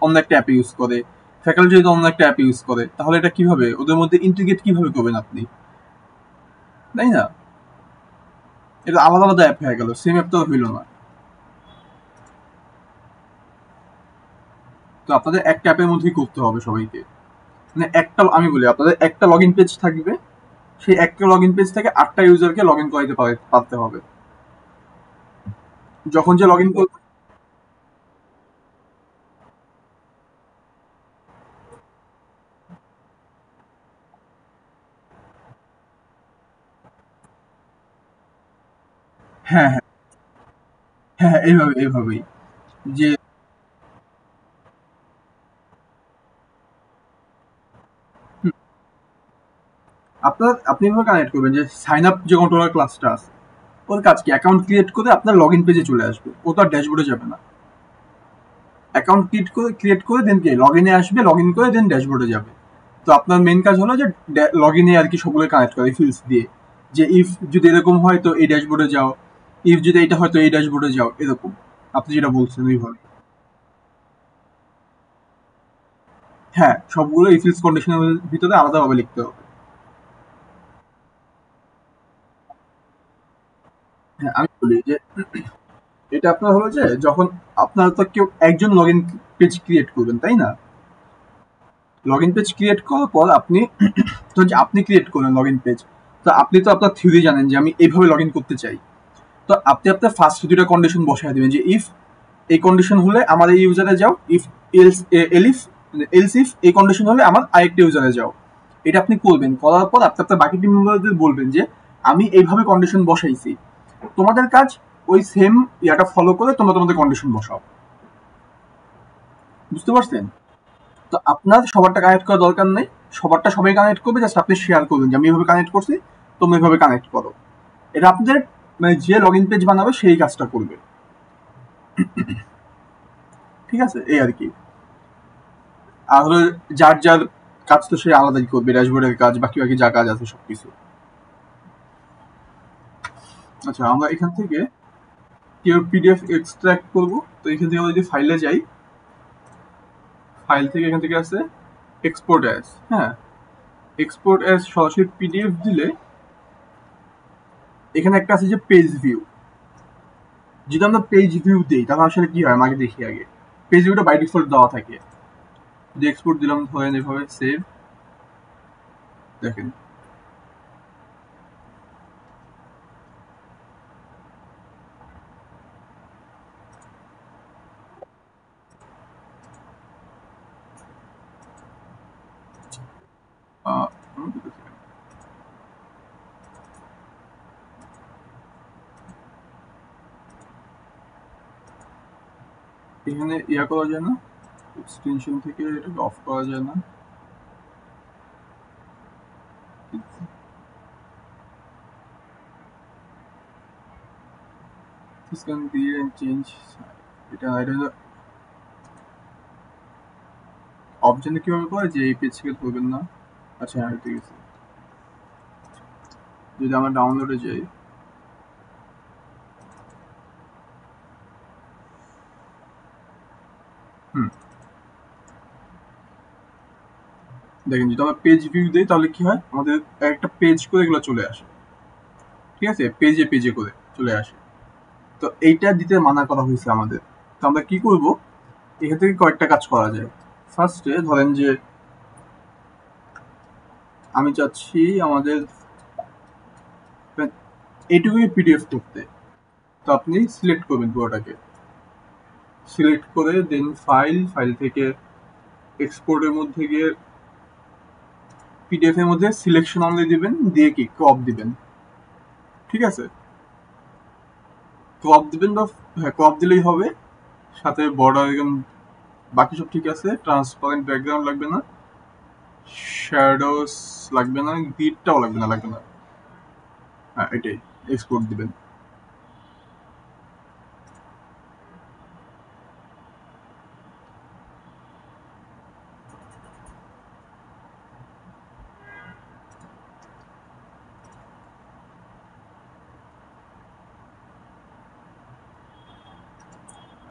অন্য একটা অ্যাপ ইউজ করে, ফ্যাকাল্টি যদি অন্য একটা অ্যাপ ইউজ করে, তাহলে এটা কিভাবে ওদের মধ্যে ইন্টিগ্রেট কিভাবে করবেন আপনি, তাই না? এটা আলাদা আলাদা অ্যাপ হয়ে গেল, সেম অ্যাপ তো হইল না। তো আপনাদের একটা অ্যাপের মধ্যেই করতে হবে সবাইকে। মানে একটা, আমি বলি আপনাদের একটা লগ ইন পেজ থাকবে, সেই একটা লগ ইন পেজ থেকে 8টা ইউজারকে লগ ইন করাইতে পারতে হবে। যখন যে লগ ইন করবে। হ্যাঁ হ্যাঁ হ্যাঁ হ্যাঁ, এইভাবেই যে আপনি এভাবে কানেক্ট করবেন যে সাইন আপ যে কন্ট্রোলার ক্লাসটা আছে, ওর কাজ কি অ্যাকাউন্ট ক্রিয়েট করে আপনার লগ ইন পেজে চলে আসবে, ও তো আর ড্যাশবোর্ডে যাবে না। অ্যাকাউন্ট ক্রিয়েট করে দেন কি লগ ইনে আসবে, লগ ইন করে দেন ড্যাশবোর্ডে যাবে। তো আপনার মেন কাজ হলো যে লগ ইনে আর কি সবগুলো কানেক্ট করে ফিল্ডস দিয়ে, যে ইফ যদি এরকম হয় তো এই ড্যাশবোর্ডে যাও, ইফ যদি এটা হয় তো এই ড্যাশবোর্ডে যাও, এরকম। আপনি যেটা বলছেন ওইভাবে। হ্যাঁ, সবগুলো if else কন্ডিশনের ভিতরে আলাদাভাবে লিখতে হবে। হ্যাঁ, আমি বলি যে এটা আপনার হলো যে যখন আপনার তো কেউ একজন লগ ইন পেজ ক্রিয়েট করবেন, তাই না? লগ ইন পেজ ক্রিয়েট করার পর আপনি তো যে আপনি ক্রিয়েট করলেন লগ ইন পেজ, তো আপনি তো আপনার থিওরি জানেন যে আমি এইভাবে লগ ইন করতে চাই। তো আপনি আপনার ফার্স্ট দুইটা কন্ডিশন বসায় দেবেন যে ইফ এই কন্ডিশন হলে আমার এই ইউজারে যাও, ইফ এলস এলিফ এলস ইফ এই কন্ডিশন হলে আমার আরেকটা ইউজারে যাও। এটা আপনি করবেন, করার পর আপনি আপনার বাকি টিম মেম্বারদের বলবেন যে আমি এইভাবে কন্ডিশন বসাইছি, তোমাদের কাজ ওই সেম ইয়াটা ফলো করে তোমরা তোমাদের কন্ডিশন বসাও। বুঝতে পারছেন? তো আপনার সবারটা কানেক্ট করার দরকার নেই, সবারটা সবাই কানেক্ট করবে, জাস্ট আপনি শেয়ার করবেন যে আমি এভাবে কানেক্ট করছি, তোমরা এভাবে কানেক্ট করো। এটা আপনাদের মানে যে লগ ইন পেজ বানাবে সেই কাজটা করবে। ঠিক আছে, এই আর কি। আর হলো যার যার কাজ তো সে আলাদাই করবে, ড্যাশবোর্ডের কাজ, বাকি বাকি যা কাজ আছে সবকিছু। আচ্ছা, আমরা এখান থেকে কেউ পিডিএফ এক্সট্রাক্ট করবো, তো এখান থেকে আমরা যদি ফাইলে যাই, ফাইল থেকে এখান থেকে আছে এক্সপোর্ট অ্যাজ। হ্যাঁ, এক্সপোর্ট অ্যাজ সরাসরি পিডিএফ দিলে এখানে একটা আছে যে পেজ ভিউ। যদি আমরা পেজ ভিউ দিই তাহলে আসলে কি হয় আমাকে দেখি আগে। পেজ ভিউটা বাই ডিফল্ট দেওয়া থাকে। যদি এক্সপোর্ট দিলাম ধরেন এভাবে সেভ, দেখেন আহ, এখানে ইয়া করা যায় না, এক্সটেনশন থেকে এটাকে অফ করা যায় না। This can be and change এটা অপশনে কিভাবে করে যে এই পেজ থেকে করবেন না। আচ্ছা হ্যাঁ, ঠিক আছে। যদি আমরা ডাউনলোডে যাই, হুম, দেখেন যদি আমরা পেজ ভিউ দিই তাহলে কি হয়, আমাদের একটা পেজ করে এগুলো চলে আসে। ঠিক আছে, পেজে পেজে করে চলে আসে। তো এইটা দিতে মানা করা হয়েছে আমাদের। তো আমরা কি করব, এখান থেকে কয়েকটা কাজ করা যায়। ফার্স্টে ধরেন যে আমি চাচ্ছি আমাদের এইটুকুই পিডিএফ করতে, তো আপনি সিলেক্ট করবেন পুরোটাকে, সিলেক্ট করে দেন ফাইল, ফাইল থেকে এক্সপোর্টের মধ্যে গিয়ে পিডিএফ এর মধ্যে সিলেকশন অনলি দিবেন, দিয়ে কি ক্রপ দিবেন। ঠিক আছে, ক্রপ দিবেন বা হ্যাঁ ক্রপ দিলেই হবে। সাথে বর্ডার একদম বাকি সব ঠিক আছে, ট্রান্সপারেন্ট ব্যাকগ্রাউন্ড লাগবে না, শ্যাডোস লাগবে না, গ্রিডটাও লাগবে না, লাগবে না। হ্যাঁ এটাই, এক্সপোর্ট দিবেন।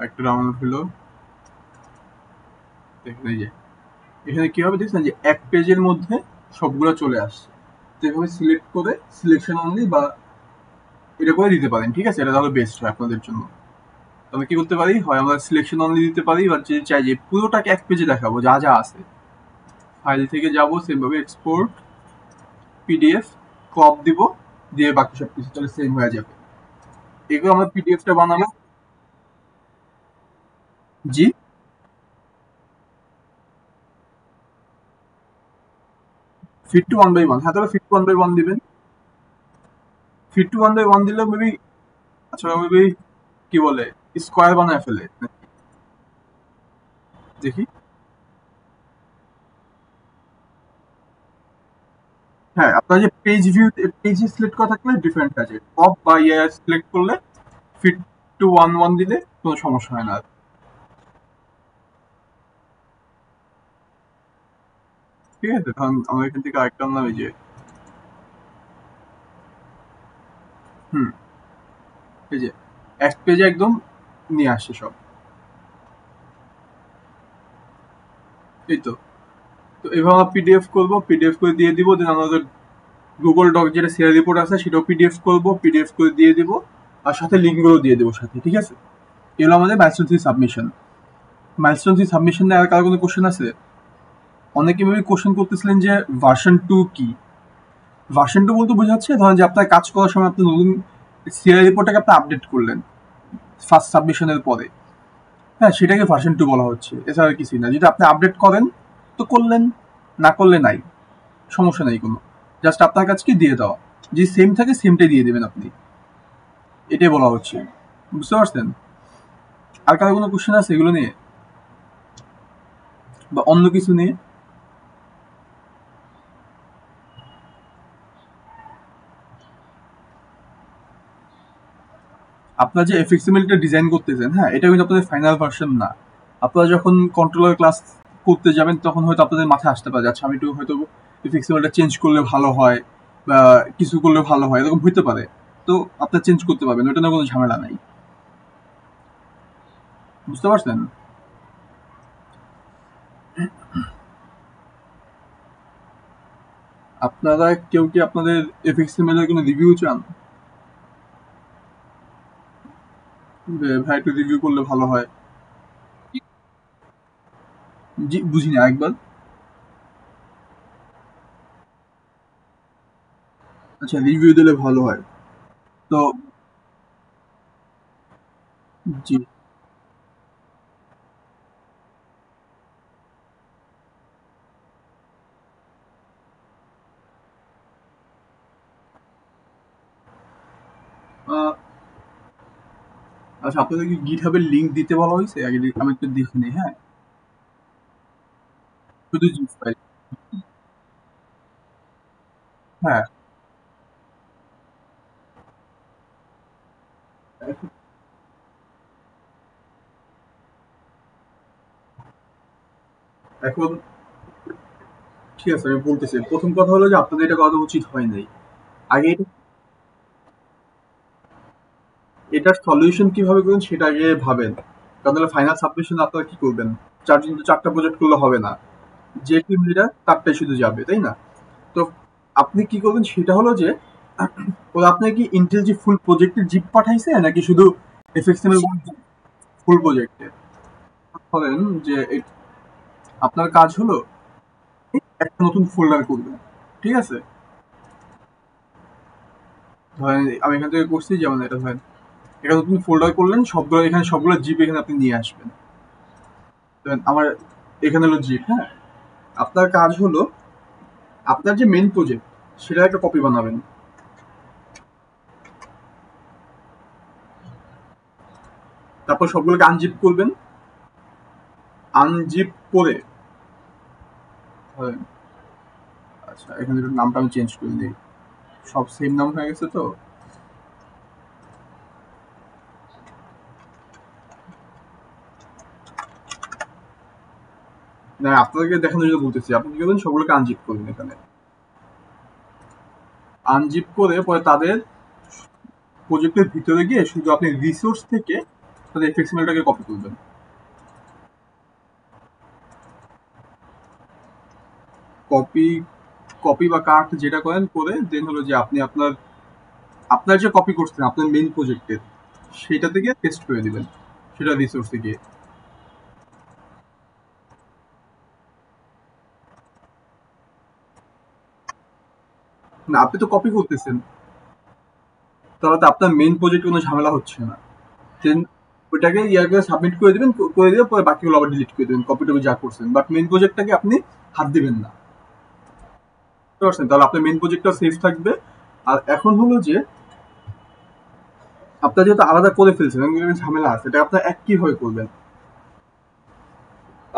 একটা ডাউনলোড হলো, দেখেন এই যে এখানে কি হবে দেখছেন যে এক পেজের মধ্যে সবগুলো চলে আসছে। তো এভাবে সিলেক্ট করে সিলেকশন অনলি বা এটা করে দিতে পারেন। ঠিক আছে, এটা তাহলে বেস্ট হয় আপনাদের জন্য। তবে কি করতে পারি, হয় আমরা সিলেকশন অনলি দিতে পারি, বা যদি চাই যে পুরোটাকে এক পেজে দেখাবো যা যা আছে, ফাইল থেকে যাব সেমভাবে এক্সপোর্ট পিডিএফ, ক্রপ দিব, দিয়ে বাকি সব কিছু তাহলে সেম হয়ে যাবে। এগুলো আমরা পিডিএফটা বানাবো। জি, fit to one by one, হ্যাঁ তাহলে fit to one by one দিবেন। Fit to one by one দিলে মেবি, আচ্ছা মেবি কি বলে স্কোয়ার বানায় ফেলে, দেখি। হ্যাঁ, আপনার যে পেজ ভিউ, পেজে সিলেক্ট করা থাকলে ডিফারেন্ট আছে, টপ বা ইয়ে সিলেক্ট করলে ফিট টু ওয়ান ওয়ান দিলে কোনো সমস্যা হয় না আর। ঠিক আছে, কারণ আমরা এখান থেকে আরেকটা আনলাম এই যে, হুম, এই যে এক পেজে একদম নিয়ে আসছে সব, এই তো। তো এভাবে পিডিএফ করবো, পিডিএফ করে দিয়ে দিব। দেন আমাদের গুগল ডক যেটা শেয়ার রিপোর্ট আছে সেটাও পিডিএফ করবো, পিডিএফ করে দিয়ে দিব, আর সাথে লিঙ্কগুলো দিয়ে দেবো সাথে, ঠিক আছে? এগুলো আমাদের মাইলস্টোন 3 সাবমিশন। মাইলস্টোন 3 সাবমিশন নিয়ে আর কারো কোনো কোশ্চেন আছে? অনেকে এভাবে কোশ্চেন করতেছিলেন যে ভার্সন 2 কি। ভার্সন 2 বলতে বোঝাচ্ছে ধরেন যে আপনার কাজ করার সময় আপনি নতুন সিআই রিপোর্টটাকে আপনি আপডেট করলেন ফার্স্ট সাবমিশনের পরে, হ্যাঁ, সেটাকে ভার্সন 2 বলা হচ্ছে, এছাড়া কিছুই না। যদি আপনি আপডেট করেন তো করলেন, না করলে নাই, সমস্যা নেই কোনো। জাস্ট আপনার কাজকে দিয়ে দেওয়া, যে সেম থাকে সেমটাই দিয়ে দেবেন আপনি, এটাই বলা হচ্ছে। বুঝতে পারছেন? আর কারো কোনো কোশ্চেন আছে এগুলো নিয়ে বা অন্য কিছু নিয়ে? আপনারা যে এফএক্সএমএলটা ডিজাইন করতেছেন, হ্যাঁ, এটা কিন্তু আপনাদের ফাইনাল ভার্সন না। আপনারা যখন কন্ট্রোলার ক্লাস করতে যাবেন তখন হয়তো আপনাদের মাথায় আসতে পারে, আচ্ছা আমি একটু হয়তো এফএক্সএমএলটা চেঞ্জ করলে ভালো হয় বা কিছু করলে ভালো হয়, এরকম হইতে পারে। তো আপনারা চেঞ্জ করতে পারবেন, ওটা নিয়ে কোনো ঝামেলা নাই। বুঝতে পারছেন? আপনারা কেউ কি আপনাদের এফএক্সএমএল এর কোনো রিভিউ চান? ভাই একটু রিভিউ করলে ভালো হয়। জি, বুঝিনি, আরেকবার। আচ্ছা, রিভিউ দিলে ভালো হয়। তো জি, আহ, আচ্ছা, আপনাদের কি গিটহাবের লিংক দিতে বলা হয়েছে? আগে আমি একটু দেখে নিই, হ্যাঁ। শুধু জিপ ফাইল। হ্যাঁ, এখন ঠিক আছে, আমি বলতেছি। প্রথম কথা হলো যে আপনাদের এটা করা উচিত হয় নাই। আগে এটার সলিউশন কিভাবে করবেন সেটা আগে ভাবেন। কারণ তাহলে ফাইনাল সাবমিশন আপনারা কি করবেন? চারজন তো চারটা প্রজেক্ট করলে হবে না। যে টিম লিডার তারটাই শুধু যাবে, তাই না? তো আপনি কি করবেন সেটা হলো যে ওরা আপনাকে কি ইন্টেল জি ফুল প্রজেক্টের জিপ পাঠাইছে নাকি শুধু এফএক্সএমএল ফুল প্রজেক্টে? ধরেন যে আপনার কাজ হলো একটা নতুন ফোল্ডার করবেন, ঠিক আছে? ধরেন আমি এখান থেকে করছি, যেমন এটা ধরেন একটা নতুন ফোল্ডার করলেন, সবগুলো এখানে সবগুলো জিপ এখানে আপনি নিয়ে আসবেন। ধরেন আমার এখানে হলো জিপ, হ্যাঁ। আপনার কাজ হলো আপনার যে মেন প্রজেক্ট সেটা একটা কপি বানাবেন। তারপর সবগুলোকে আনজিপ করবেন। আনজিপ করে ধরেন, আচ্ছা এখানে একটু নামটা আমি চেঞ্জ করে দিই, সব সেম নাম হয়ে গেছে তো। না, আপনাদেরকে দেখানোর জন্য বলতেছি। আপনি কি করবেন, সবগুলোকে আনজিপ করবেন এখানে। আনজিপ করে পরে তাদের প্রজেক্টের ভিতরে গিয়ে শুধু আপনি রিসোর্স থেকে তাদের এফএক্সএমএলটাকে কপি করবেন। কপি কপি বা কাট যেটা করেন করে দেন হলো যে আপনি আপনার আপনার যে কপি করছেন আপনার মেইন প্রজেক্টের সেটা থেকে টেস্ট করে দিবেন সেটা রিসোর্সে গিয়ে। না, আপনি তো কপি করতেছেন, তাহলে তো আপনার মেইন প্রজেক্ট কোনো ঝামেলা হচ্ছে না। দেন ওইটাকে ইয়ার করে সাবমিট করে দিবেন, করে দিয়ে পরে বাকিগুলো আবার ডিলিট করে দিবেন কপি টপি যা করছেন, বাট মেইন প্রজেক্টটাকে আপনি হাত দিবেন না। বুঝতে পারছেন? তাহলে আপনার মেইন প্রজেক্টটা সেফ থাকবে। আর এখন হলো যে আপনার যেহেতু আলাদা করে ফেলছেন এবং এখানে ঝামেলা আছে, এটা আপনার এক কিভাবে করবেন?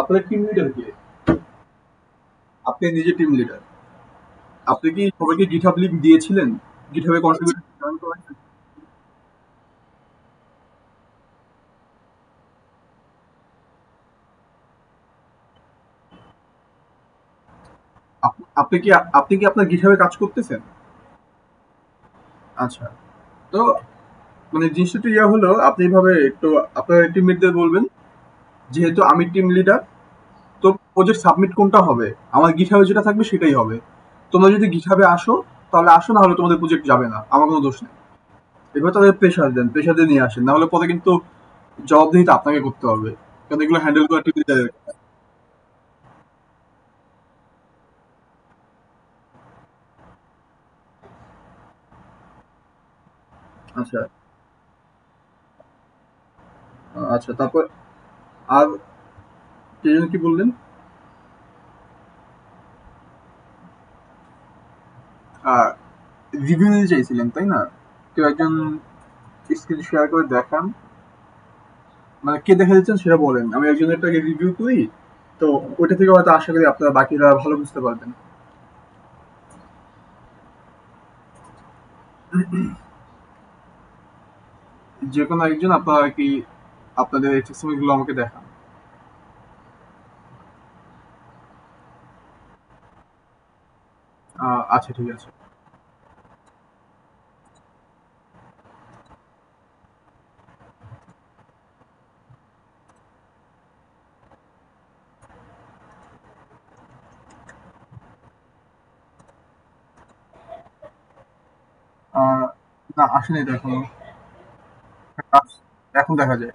আপনার টিম লিডার কে? আপনি নিজে টিম লিডার। আপনি কি সবাইকে গিটহাব লিংক দিয়েছিলেন? গিটহাবে কন্ট্রিবিউট জয়েন করাইছেন? আপনি কি আপনি কি আপনার গিটহাবে কাজ করতেছেন? আচ্ছা। তো মানে জিনিসটা একটু ইয়া হলো, আপনি এভাবে একটু আপনার টিমমেটদের বলবেন যেহেতু আমি টিম লিডার, তো প্রজেক্ট সাবমিট কোনটা হবে, আমার গিটহাবে যেটা থাকবে সেটাই হবে। তোমরা যদি গিটহাবে আসো তাহলে আসো, না হলে তোমাদের প্রজেক্ট যাবে না, আমার কোনো দোষ নেই। এবার তাদের প্রেশার দেন, প্রেশার দিয়ে নিয়ে আসেন, না হলে পরে কিন্তু জবাবদিহিতা আপনাকে করতে হবে, কারণ এগুলো হ্যান্ডেল করা ঠিক আছে। আচ্ছা। আচ্ছা, তারপর আর কে যেন কি বললেন? রিভিউ নিতে চাইছিলেন তাই না? কেউ একজন স্ক্রিন শেয়ার করে দেখান, মানে কে দেখা যাচ্ছেন সেটা বলেন, আমি একজনেরটাকে রিভিউ করি। তো ওইটা থেকে হয়তো আশা করি আপনারা বাকিরা ভালো বুঝতে পারবেন। যে কোনো একজন আপনারা আর কি আপনাদের এক্সেসরিজ গুলো আমাকে দেখান। আচ্ছা, ঠিক আছে। আহ, না, আসেনি তো এখনো। এখন দেখা যায়।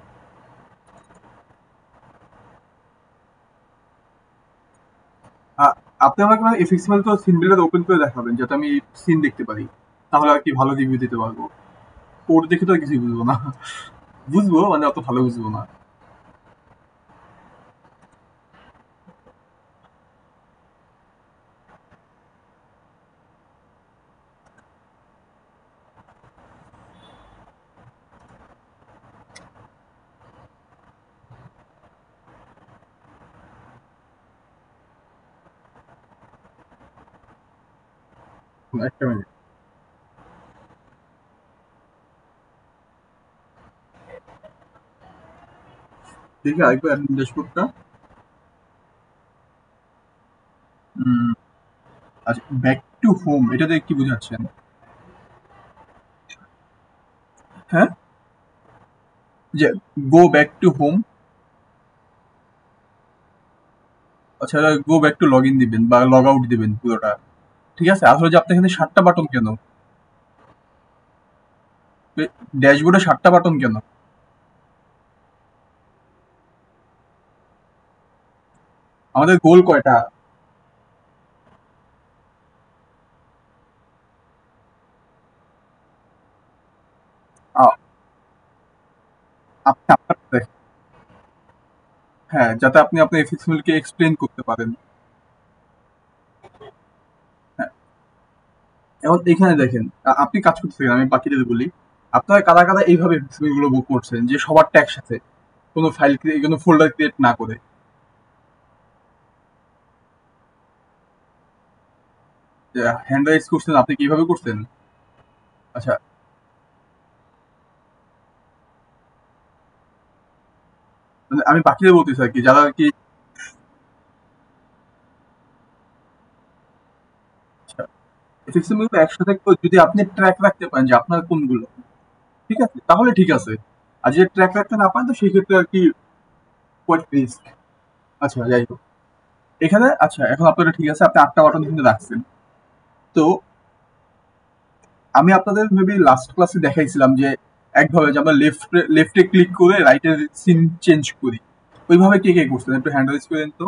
আ- আপনি আমাকে মানে এফএক্সএমএল তো সিন বিল্ডার ওপেন করে দেখাবেন যাতে আমি সিন দেখতে পারি, তাহলে আর কি ভালো রিভিউ দিতে পারবো। কোড দেখে তো আর কিছুই বুঝবো না। বুঝবো মানে অত ভালো বুঝবো না। একটা মিনিট দেখি আরেকবার অ্যাডমিন ড্যাশবোর্ডটা। আচ্ছা, ব্যাক টু হোম এটাতে কি বোঝাচ্ছেন? হ্যাঁ, যে গো ব্যাক টু হোম। আচ্ছা, go back to log in দিবেন বা লগ আউট দিবেন পুরোটা। ঠিক আছে, আসলে যে আপনার এখানে 7টা বাটন কেন? ড্যাশবোর্ডে 7টা বাটন কেন? আমাদের গোল কয়টা? আ- আপনি আপনার দেখেন। হ্যাঁ, যাতে আপনি আপনার এফএক্সএমএল কে এক্সপ্লেন করতে পারেন। হ্যাঁ, এখন এখানে দেখেন, আপনি কাজ করতে থাকেন, আমি বাকিদের বলি। আপনারা কারা কারা এইভাবে এফএক্সএমএল গুলো বুক করছেন যে সবারটা একসাথে, কোনো ফাইল ক্রিয়েট, কোনো ফোল্ডার ক্রিয়েট না করে? হ্যান্ড রাইজ করছেন, আপনি কিভাবে করছেন? আচ্ছা, মানে আমি বাকিদের বলতেছি আর কি, যারা আর কি। আচ্ছা, এফএক্সএমএল গুলো একসাথে যদি আপনি ট্র্যাক রাখতে পারেন যে আপনার কোনগুলো, ঠিক আছে, তাহলে ঠিক আছে। আর যদি ট্র্যাক রাখতে না পারেন তো সেই ক্ষেত্রে আর কি কোয়াইট রিস্ক। আচ্ছা, যাই হোক। এখানে আচ্ছা, এখন আপনারা ঠিক আছে, আপনি 8টা বাটন কিন্তু রাখছেন। তো আমি আপনাদের মেবি লাস্ট ক্লাসে দেখাইছিলাম যে একভাবে যে আমরা লেফটে ক্লিক করে রাইটের সিন চেঞ্জ করি। ওইভাবে কে কে করছেন একটু হ্যান্ড রাইজ করেন তো।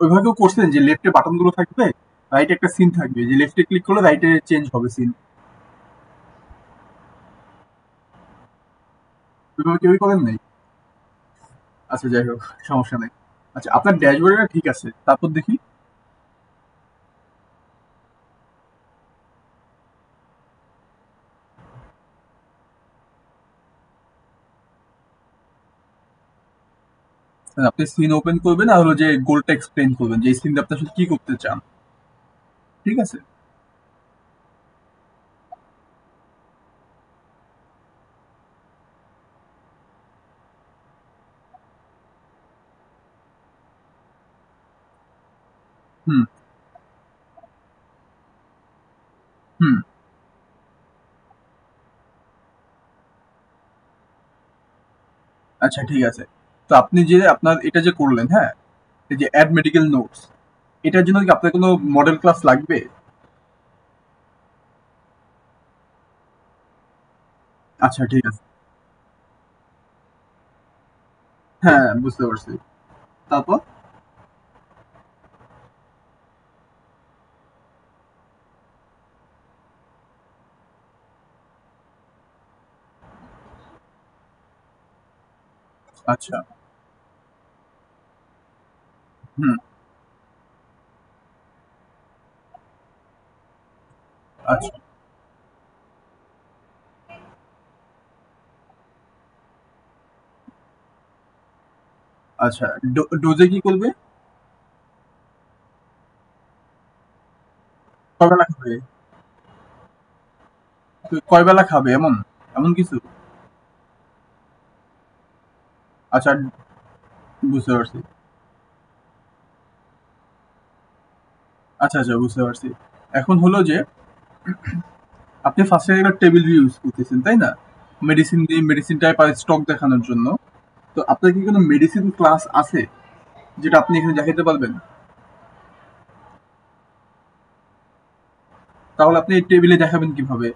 ওইভাবে কেউ করছেন যে লেফটে বাটন গুলো থাকবে, রাইটে একটা সিন থাকবে, যে লেফটে ক্লিক করলে রাইটে চেঞ্জ হবে সিন? ওইভাবে কেউই করেন নাই? আচ্ছা, যাই হোক, সমস্যা নেই। আচ্ছা, আপনার ড্যাশবোর্ডটা ঠিক আছে, তারপর দেখি। আপনি সিন ওপেন করবেন আর হলো যে গোলটা এক্সপ্লেন করবেন যে এই সিনটা আপনি আসলে কি করতে চান। ঠিক আছে। হুম। হুম। আচ্ছা, ঠিক আছে। তো আপনি যে আপনার এটা যে করলেন, হ্যাঁ, এই যে অ্যাড মেডিকেল নোটস, এটার জন্য কি আপনার কোনো মডেল ক্লাস লাগবে? আচ্ছা, ঠিক আছে। হ্যাঁ, বুঝতে পারছি। তারপর? আচ্ছা। হুম। আচ্ছা। আচ্ছা, ডোজে কি করবে? কয় বেলা খাবে? কয় বেলা খাবে এমন এমন কিছু? আচ্ছা, বুঝতে পারছি। আচ্ছা, আচ্ছা, বুঝতে পারছি। এখন হলো যে আপনি ফার্স্টে একটা টেবিল ইউজ করতেছেন, তাই না? মেডিসিন দিয়ে মেডিসিন টাইপ আর স্টক দেখানোর জন্য। তো আপনার কি কোনো মেডিসিন ক্লাস আছে যেটা আপনি এখানে দেখাতে পারবেন? তাহলে আপনি এই টেবিলে দেখাবেন কিভাবে?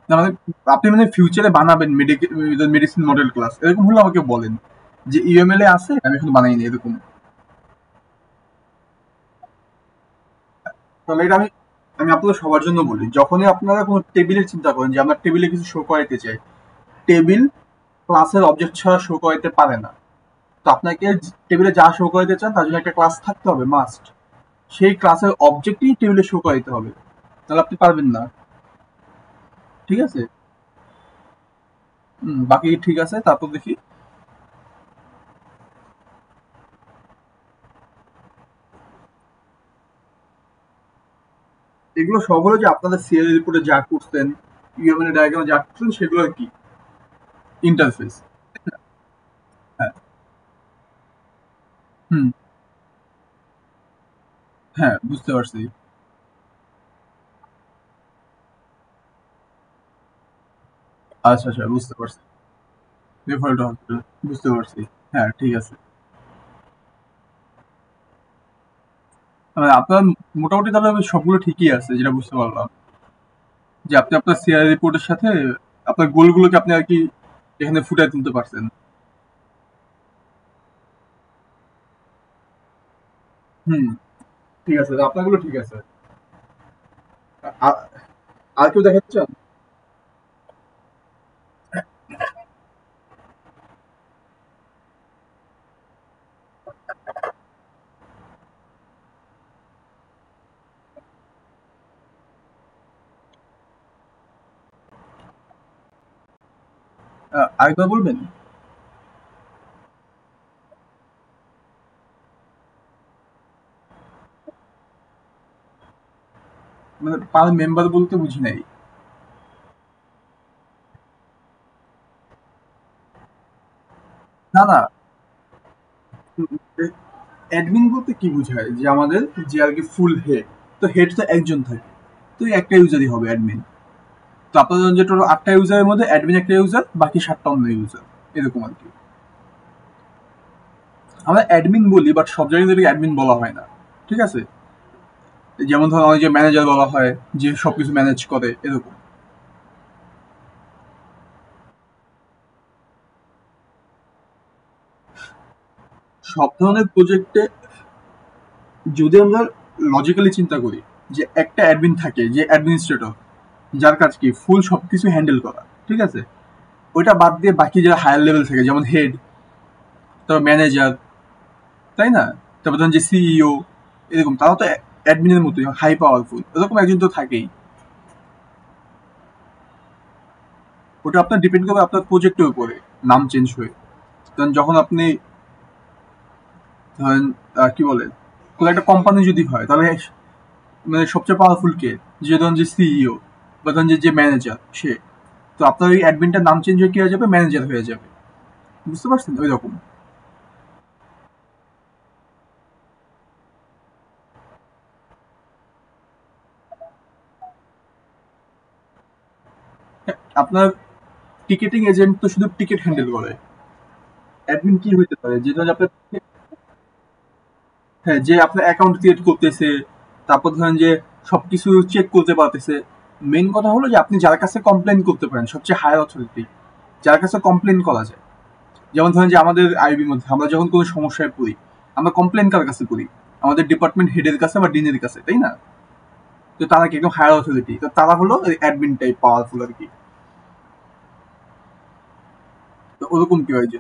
না মানে আপনি মানে ফিউচারে বানাবেন মেডিসিন মডেল ক্লাস, এরকম হলে আমাকে বলেন যে ইউএমএল এ আছে, আমি এখন বানাইনি এরকম। তাহলে এটা আমি আমি আপনাদের সবার জন্য বলি, যখনই আপনারা কোনো টেবিলের চিন্তা করেন যে আমরা টেবিলে কিছু শো করাইতে চাই, টেবিল ক্লাসের অবজেক্ট ছাড়া শো করাইতে পারে না। তো আপনাকে টেবিলে যা শো করাইতে চান তার জন্য একটা ক্লাস থাকতে হবে মাস্ট। সেই ক্লাসের অবজেক্টই টেবিলে শো করাইতে হবে, তাহলে আপনি পারবেন না। ঠিক আছে? বাকি ঠিক আছে, তারপর দেখি। এগুলো সব হলো যে আপনাদের সিএল রিপোর্টে যা করছেন, ইউএমএল ডায়াগ্রামে যা করছেন সেগুলো কি ইন্টারফেস। হ্যাঁ। হুম। হ্যাঁ, বুঝতে পারছি। আচ্ছা, আচ্ছা, বুঝতে পারছি। রেফারেল হসপিটাল, বুঝতে পারছি। হ্যাঁ, ঠিক আছে। আপনার মোটামুটি তাহলে সবগুলো ঠিকই আছে যেটা বুঝতে পারলাম, যে আপনি আপনার সিআই রিপোর্টের সাথে আপনার গোলগুলোকে আপনি আর কি এখানে ফুটায় তুলতে পারছেন। হুম, ঠিক আছে, আপনারগুলো ঠিক আছে। আ- আর কেউ দেখাতে চান? আরেকবার বলবেন? মানে পার মেম্বার বলতে বুঝি নাই। না, না, অ্যাডমিন বলতে কি বোঝায় যে আমাদের যে আর কি ফুল হেড, তো হেড তো একজন থাকে, তো এই একটা ইউজারই হবে অ্যাডমিন। তো আপনাদের যে টোটাল 8টা ইউজারের মধ্যে অ্যাডমিন একটা ইউজার, বাকি 7টা অন্য ইউজার, এরকম আর কি। আমরা অ্যাডমিন বলি, বাট সব জায়গায় থেকে অ্যাডমিন বলা হয় না। ঠিক আছে? যেমন ধরুন অনেক যে ম্যানেজার বলা হয়, যে সবকিছু ম্যানেজ করে এরকম। সব ধরনের প্রজেক্টে যদি আমরা লজিক্যালি চিন্তা করি, যে একটা অ্যাডমিন থাকে যে অ্যাডমিনিস্ট্রেটর, যার কাজ কি ফুল সবকিছু হ্যান্ডেল করা, ঠিক আছে? ওইটা বাদ দিয়ে বাকি যারা হায়ার লেভেল থাকে যেমন হেড, তারপর ম্যানেজার, তাই না? তারপর ধরুন যে সিইও, এরকম তারা তো অ্যাডমিনের মতোই হাই পাওয়ারফুল, এরকম একজন তো থাকেই। ওটা আপনার ডিপেন্ড করবে আপনার প্রজেক্টের উপরে, নাম চেঞ্জ হয়ে। কারণ যখন আপনি ধরেন কি বলে, কোনো একটা কোম্পানি যদি হয় তাহলে মানে সবচেয়ে পাওয়ারফুল কে? যে ধরেন যে সিইও, বা ধরেন যে ম্যানেজার সে। তো আপনার ওই অ্যাডমিনটার নাম চেঞ্জ হয়ে কি হয়ে যাবে, ম্যানেজার হয়ে যাবে। বুঝতে পারছেন ওই রকম। আপনার টিকেটিং এজেন্ট তো শুধু টিকিট হ্যান্ডেল করে। অ্যাডমিন কি হইতে পারে, যেটা হচ্ছে আপনার, হ্যাঁ, যে আপনার অ্যাকাউন্ট ক্রিয়েট করতেছে, তারপর ধরেন যে সবকিছু চেক করতে পারতেছে। মেইন কথা হলো যে আপনি যার কাছে কমপ্লেন করতে পারেন, সবচেয়ে হায়ার অথরিটি যার কাছে কমপ্লেন করা যায়। যেমন ধরেন যে আমাদের আইবির মধ্যে আমরা যখন কোনো সমস্যায় পড়ি, আমরা কমপ্লেন কার কাছে করি? আমাদের ডিপার্টমেন্ট হেডের কাছে বা ডিনের কাছে, তাই না? তো তারা কি একদম হায়ার অথরিটি, তো তারা হলো অ্যাডমিন টাইপ পাওয়ারফুল আর কি। তো ওরকম কি হয় যে,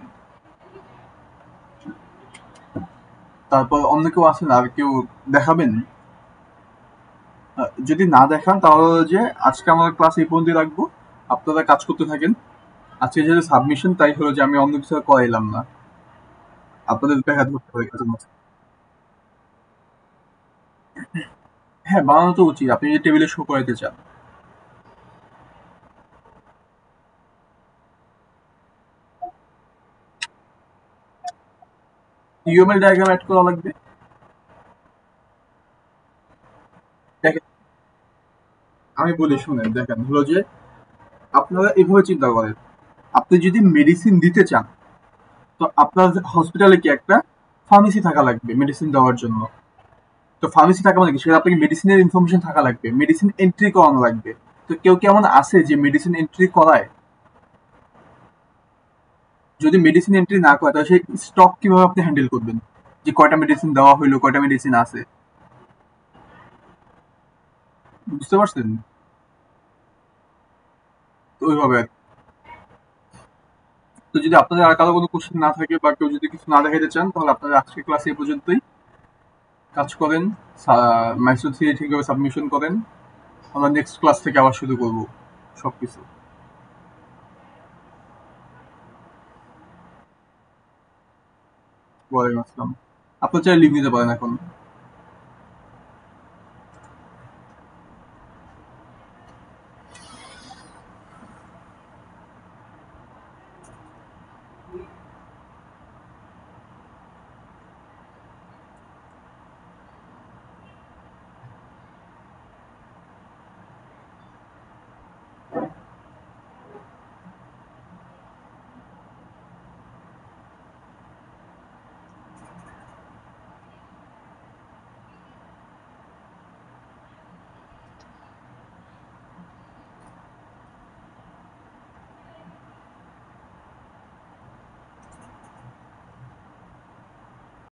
তারপর অন্য কেউ আছেন আর কেউ দেখাবেন? যদি না দেখান তাহলে হলো যে আজকে আমাদের ক্লাস এই পর্যন্ত রাখবো, আপনারা কাজ করতে থাকেন। আজকে যেহেতু সাবমিশন, তাই হলো যে আমি অন্য কিছু আর করাইলাম না, আপনাদের দেখা ধরতে হবে কাজের মাঝে। হ্যাঁ, বানানো তো উচিত, আপনি যদি টেবিলে শো করাইতে চান। ইউএমএল ডায়াগ্রাম অ্যাড করা লাগবে। দেখেন, আমি বলি শুনেন, দেখেন হলো যে আপনারা এভাবে চিন্তা করেন, আপনি যদি মেডিসিন দিতে চান, তো আপনার হসপিটালে কি একটা ফার্মেসি থাকা লাগবে মেডিসিন দেওয়ার জন্য। তো ফার্মেসি থাকা মানে কি, সেটা আপনাকে মেডিসিনের ইনফরমেশন থাকা লাগবে, মেডিসিন এন্ট্রি করানো লাগবে। তো কেউ কেমন আছে যে মেডিসিন এন্ট্রি করায়? যদি মেডিসিন এন্ট্রি না করে, তাহলে সেই স্টক কিভাবে আপনি হ্যান্ডেল করবেন, যে কয়টা মেডিসিন দেওয়া হইলো, কয়টা মেডিসিন আছে? বুঝতে পারছেন? তো ওইভাবে আর কি। তো যদি আপনাদের আর কারো কোনো কোশ্চেন না থাকে বা কেউ যদি কিছু না দেখাইতে চান, তাহলে আপনারা আজকের ক্লাস এই পর্যন্তই। কাজ করেন, মাইক্রো থ্রি ঠিকভাবে সাবমিশন করেন। আমরা নেক্সট ক্লাস থেকে আবার শুরু করবো সবকিছু। ওয়ালাইকুম আসসালাম। আপনার চাইলে লিভ নিতে পারেন এখন।